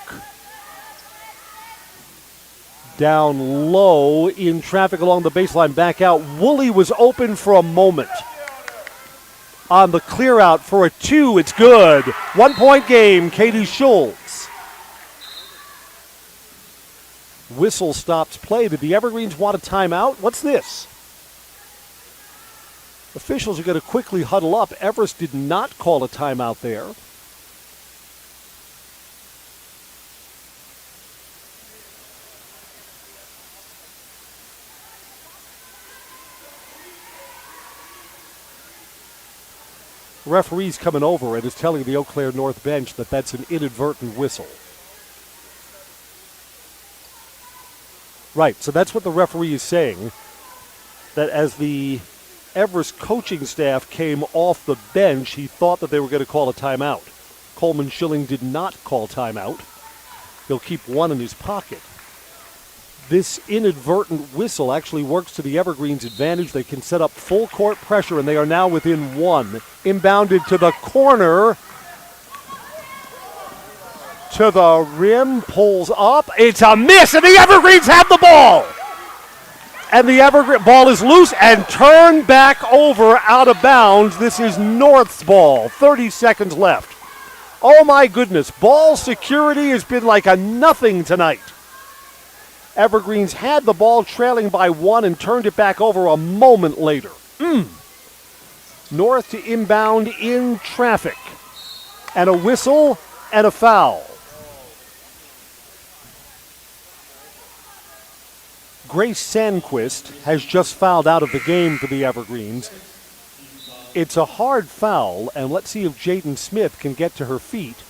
Down low in traffic along the baseline, back out. Woolley was open for a moment. on the clear out for a 2. It's good. 1 point game, Katie Schultz. Whistle stops play. Did the Evergreens want a timeout? What's this? Officials are going to quickly huddle up. Everest did not call a timeout there. The referee's coming over and is telling the Eau Claire North bench that that's an inadvertent whistle. Right, so that's what the referee is saying, that as the Everest coaching staff came off the bench, he thought that they were going to call a timeout. Coleman Schilling did not call timeout. He'll keep one in his pocket. This inadvertent whistle actually works to the Evergreens' advantage. They can set up full court pressure, and they are now within 1. Inbounded to the corner. To the rim, pulls up. It's a miss, and the Evergreens have the ball. And the Evergreen ball is loose and turned back over out of bounds. This is North's ball. 30 seconds left. Oh my goodness, ball security has been like a nothing tonight. Evergreens had the ball trailing by 1 and turned it back over a moment later. North to inbound in traffic. And a whistle and a foul. Grace Sandquist has just fouled out of the game for the Evergreens. It's a hard foul, and let's see if Jaden Smith can get to her feet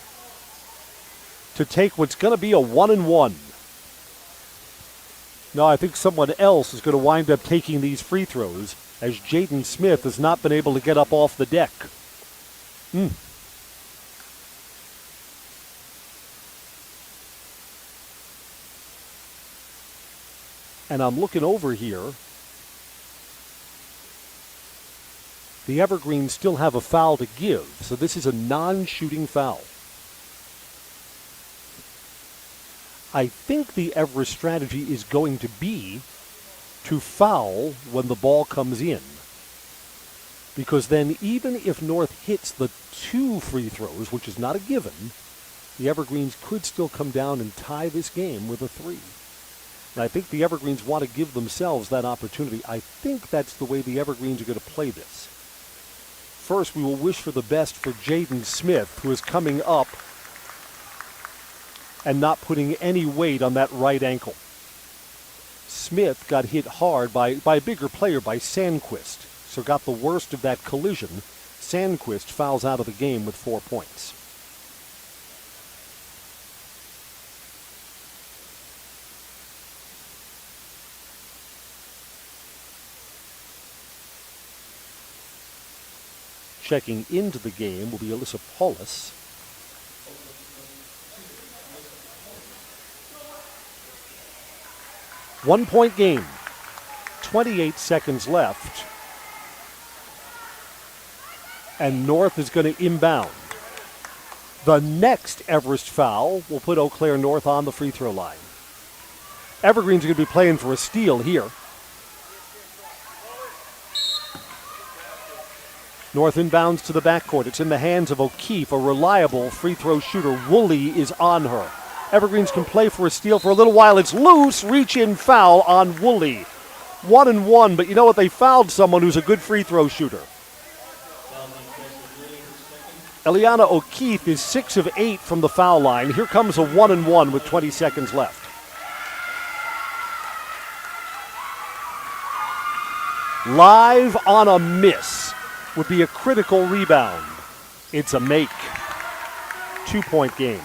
to take what's going to be a 1-and-1. No, I think someone else is going to wind up taking these free throws, as Jaden Smith has not been able to get up off the deck. And I'm looking over here. The Evergreens still have a foul to give, so this is a non-shooting foul. I think the Everest strategy is going to be to foul when the ball comes in. Because then even if North hits the 2 free throws, which is not a given, the Evergreens could still come down and tie this game with a 3. And I think the Evergreens want to give themselves that opportunity. I think that's the way the Evergreens are going to play this. First, we will wish for the best for Jaden Smith, who is coming up and not putting any weight on that right ankle. Smith got hit hard by a bigger player, by Sandquist, so got the worst of that collision. Sandquist fouls out of the game with 4 points. Checking into the game will be Alyssa Paulus. One-point game. 28 seconds left. And North is going to inbound. The next Everest foul will put Eau Claire North on the free throw line. Evergreens are going to be playing for a steal here. North inbounds to the backcourt. It's in the hands of O'Keefe, a reliable free throw shooter. Woolley is on her. Evergreens can play for a steal for a little while. It's loose. Reach-in foul on Woolley. 1-and-1, but you know what? They fouled someone who's a good free throw shooter. Eliana O'Keefe is 6 of 8 from the foul line. Here comes a 1-and-1 with 20 seconds left. Live on a miss would be a critical rebound. It's a make. 2-point game.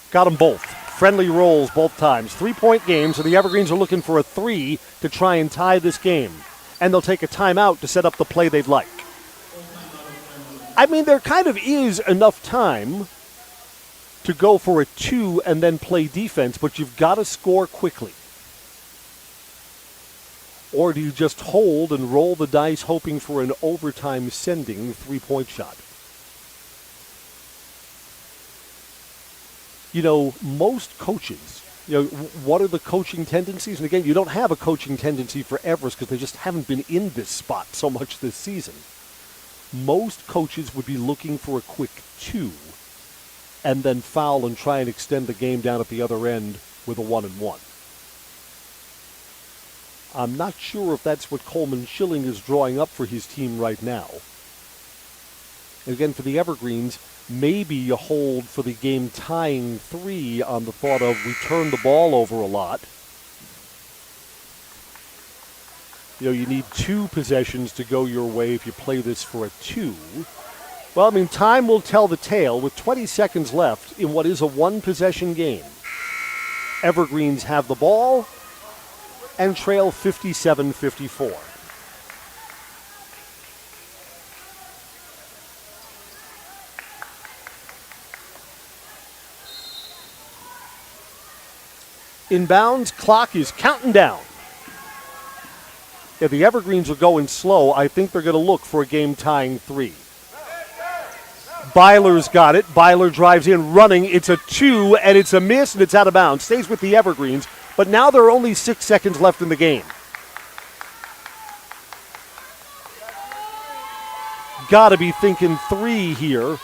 Got them both. Friendly rolls both times. 3-point game, so the Evergreens are looking for a 3 to try and tie this game. And they'll take a timeout to set up the play they'd like. I mean, there kind of is enough time to go for a 2 and then play defense, but you've got to score quickly. Or do you just hold and roll the dice hoping for an overtime sending 3-point shot? Most coaches, what are the coaching tendencies? And again, you don't have a coaching tendency for Everest because they just haven't been in this spot so much this season. Most coaches would be looking for a quick 2 and then foul and try and extend the game down at the other end with a 1-and-1. I'm not sure if that's what Coleman Schilling is drawing up for his team right now. And again, for the Evergreens, maybe you hold for the game-tying 3 on the thought of we turn the ball over a lot. You need 2 possessions to go your way if you play this for a 2. Well, time will tell the tale with 20 seconds left in what is a 1-possession game. Evergreens have the ball and trail 57-54. Inbounds, clock is counting down. If the Evergreens are going slow, I think they're going to look for a game-tying 3. Byler's got it. Byler drives in running. It's a 2, and it's a miss, and it's out of bounds. Stays with the Evergreens, but now there are only 6 seconds left in the game. Got to be thinking 3 here.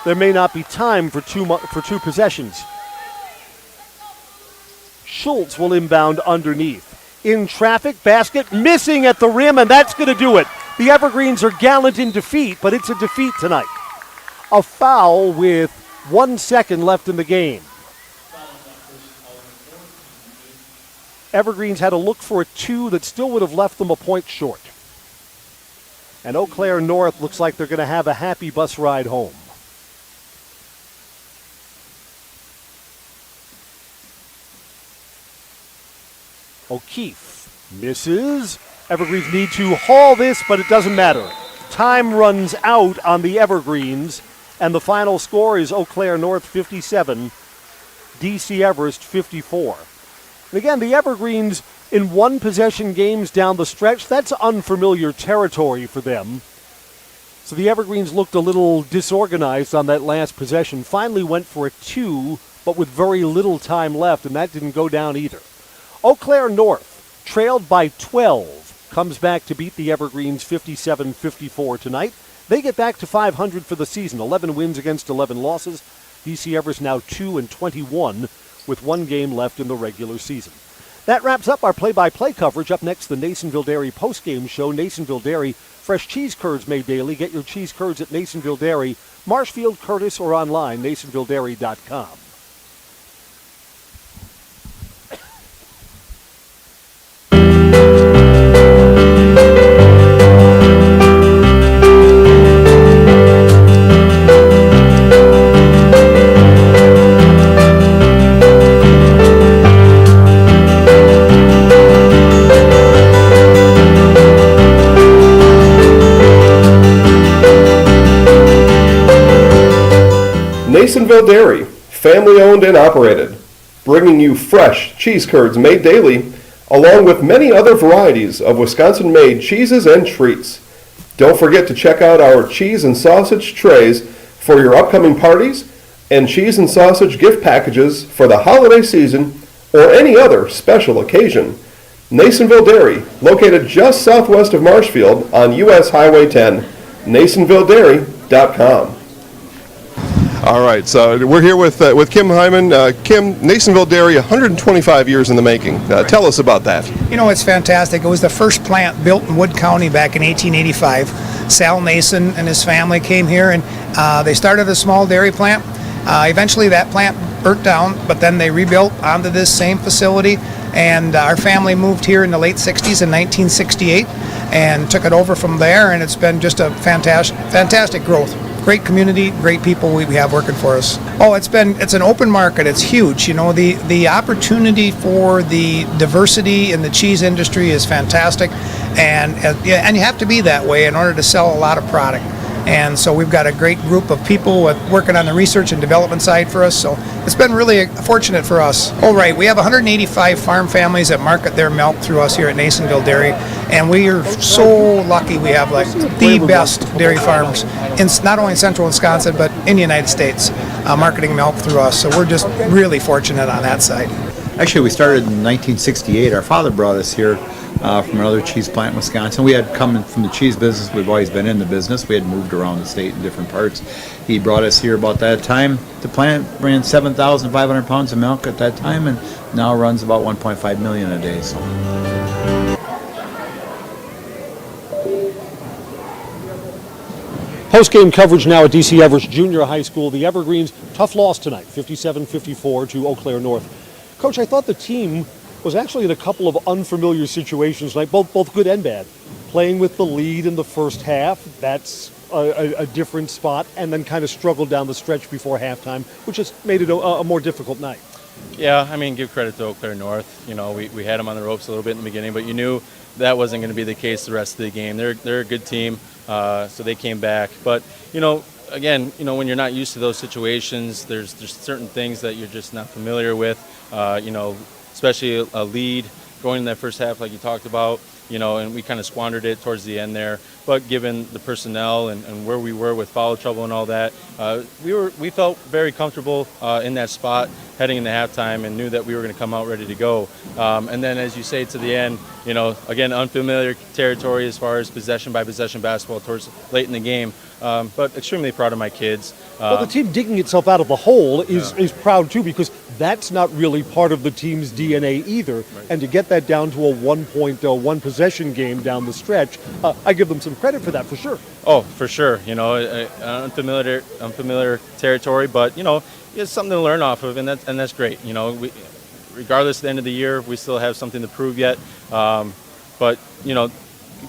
There may not be time for two possessions. Schultz will inbound underneath. In traffic, basket missing at the rim, and that's going to do it. The Evergreens are gallant in defeat, but it's a defeat tonight. A foul with 1 second left in the game. Evergreens had to look for a 2 that still would have left them a point short. And Eau Claire North looks like they're going to have a happy bus ride home. O'Keefe misses. Evergreens need to haul this, but it doesn't matter. Time runs out on the Evergreens, and the final score is Eau Claire North 57, DC Everest 54. And again, the Evergreens in 1-possession games down the stretch, that's unfamiliar territory for them. So the Evergreens looked a little disorganized on that last possession. Finally went for a 2, but with very little time left, and that didn't go down either. Eau Claire North, trailed by 12, comes back to beat the Evergreens 57-54 tonight. They get back to 500 for the season, 11 wins against 11 losses. DC Everest now 2-21 with 1 game left in the regular season. That wraps up our play-by-play coverage. Up next, the Nasonville Dairy postgame show. Nasonville Dairy, fresh cheese curds made daily. Get your cheese curds at Nasonville Dairy, Marshfield, Curtis, or online, NasonvilleDairy.com. Nasonville Dairy, family owned and operated, bringing you fresh cheese curds made daily, along with many other varieties of Wisconsin-made cheeses and treats. Don't forget to check out our cheese and sausage trays for your upcoming parties and cheese and sausage gift packages for the holiday season or any other special occasion. Nasonville Dairy, located just southwest of Marshfield on US Highway 10, NasonvilleDairy.com. All right, so we're here with Kim Hyman. Kim, Nasonville Dairy, 125 years in the making. Tell us about that. It's fantastic. It was the first plant built in Wood County back in 1885. Sal Nason and his family came here, and they started a small dairy plant. Eventually that plant burnt down, but then they rebuilt onto this same facility, and our family moved here in the late 60s in 1968 and took it over from there, and it's been just a fantastic growth. Great community, great people we have working for us. It's an open market. It's huge. The opportunity for the diversity in the cheese industry is fantastic, and you have to be that way in order to sell a lot of product. And so we've got a great group of people working on the research and development side for us. So it's been really fortunate for us. All right, we have 185 farm families that market their milk through us here at Nasonville Dairy. And we are so lucky we have like the best dairy farms in not only in central Wisconsin, but in the United States marketing milk through us. So we're just really fortunate on that side. Actually, we started in 1968. Our father brought us here from another cheese plant in Wisconsin. We had come from the cheese business. We've always been in the business. We had moved around the state in different parts. He brought us here about that time. The plant ran 7,500 pounds of milk at that time, and now runs about 1.5 million a day. So. Post-game coverage now at DC Everest Junior High School. The Evergreens, tough loss tonight, 57-54 to Eau Claire North. Coach, I thought the team was actually in a couple of unfamiliar situations tonight, both good and bad. Playing with the lead in the first half, that's a different spot, and then kind of struggled down the stretch before halftime, which just made it a more difficult night. Yeah, I mean, give credit to Eau Claire North. You know, we had them on the ropes a little bit in the beginning, but you knew that wasn't going to be the case the rest of the game. They're a good team, so they came back. But, you know, again, you know, when you're not used to those situations, there's certain things that you're just not familiar with. You know, especially a lead going in that first half, like you talked about. You know, and we kind of squandered it towards the end there. But given the personnel and where we were with foul trouble and all that, we felt very comfortable in that spot heading into halftime and knew that we were going to come out ready to go. And then, as you say, to the end, you know, again, unfamiliar territory as far as possession by possession basketball towards late in the game. But extremely proud of my kids. Well, the team digging itself out of the hole is proud too, because that's not really part of the team's DNA either. Right. And to get that down to a one possession game down the stretch, I give them some credit for that for sure. Oh, for sure. You know, unfamiliar territory, but you know, it's something to learn off of, and that's great. You know, regardless of the end of the year, we still have something to prove yet. But you know,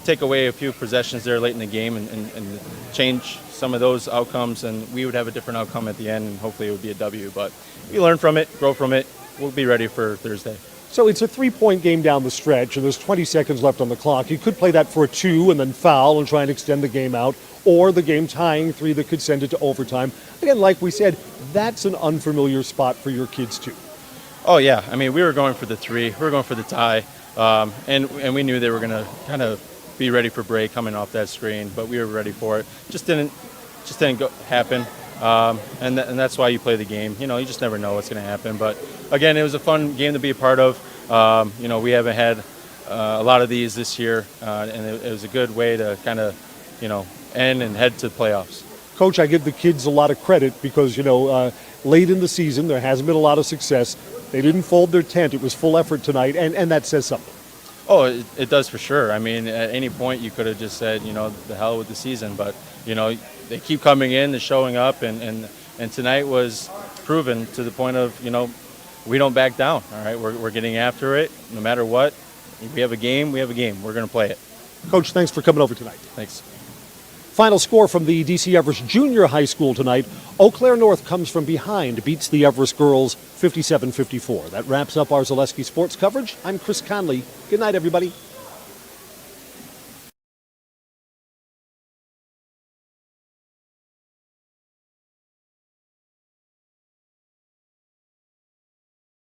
take away a few possessions there late in the game and change some of those outcomes, and we would have a different outcome at the end, and hopefully it would be a W. But we learn from it, grow from it. We'll be ready for Thursday. So it's a 3-point game down the stretch, and there's 20 seconds left on the clock. You could play that for a 2 and then foul and try and extend the game out, or the game tying 3 that could send it to overtime. Again, like we said, that's an unfamiliar spot for your kids too. Oh yeah, I mean, we were going for the 3, we were going for the tie, and we knew they were going to kind of be ready for break coming off that screen, but we were ready for it. Just didn't happen. And that's why you play the game. You know, you just never know what's going to happen. But again, it was a fun game to be a part of. You know, we haven't had a lot of these this year, and it was a good way to kind of, you know, end and head to the playoffs. Coach, I give the kids a lot of credit because, you know, late in the season, there hasn't been a lot of success. They didn't fold their tent. It was full effort tonight, and that says something. Oh, it does for sure. I mean, at any point you could have just said, you know, the hell with the season. But, you know, they keep coming in, they're showing up, and tonight was proven to the point of, you know, we don't back down. All right, we're getting after it no matter what. If we have a game, we have a game. We're going to play it. Coach, thanks for coming over tonight. Thanks. Final score from the DC Everest Junior High School tonight. Eau Claire North comes from behind, beats the Everest girls 57-54. That wraps up our Zaleski sports coverage. I'm Chris Conley. Good night, everybody.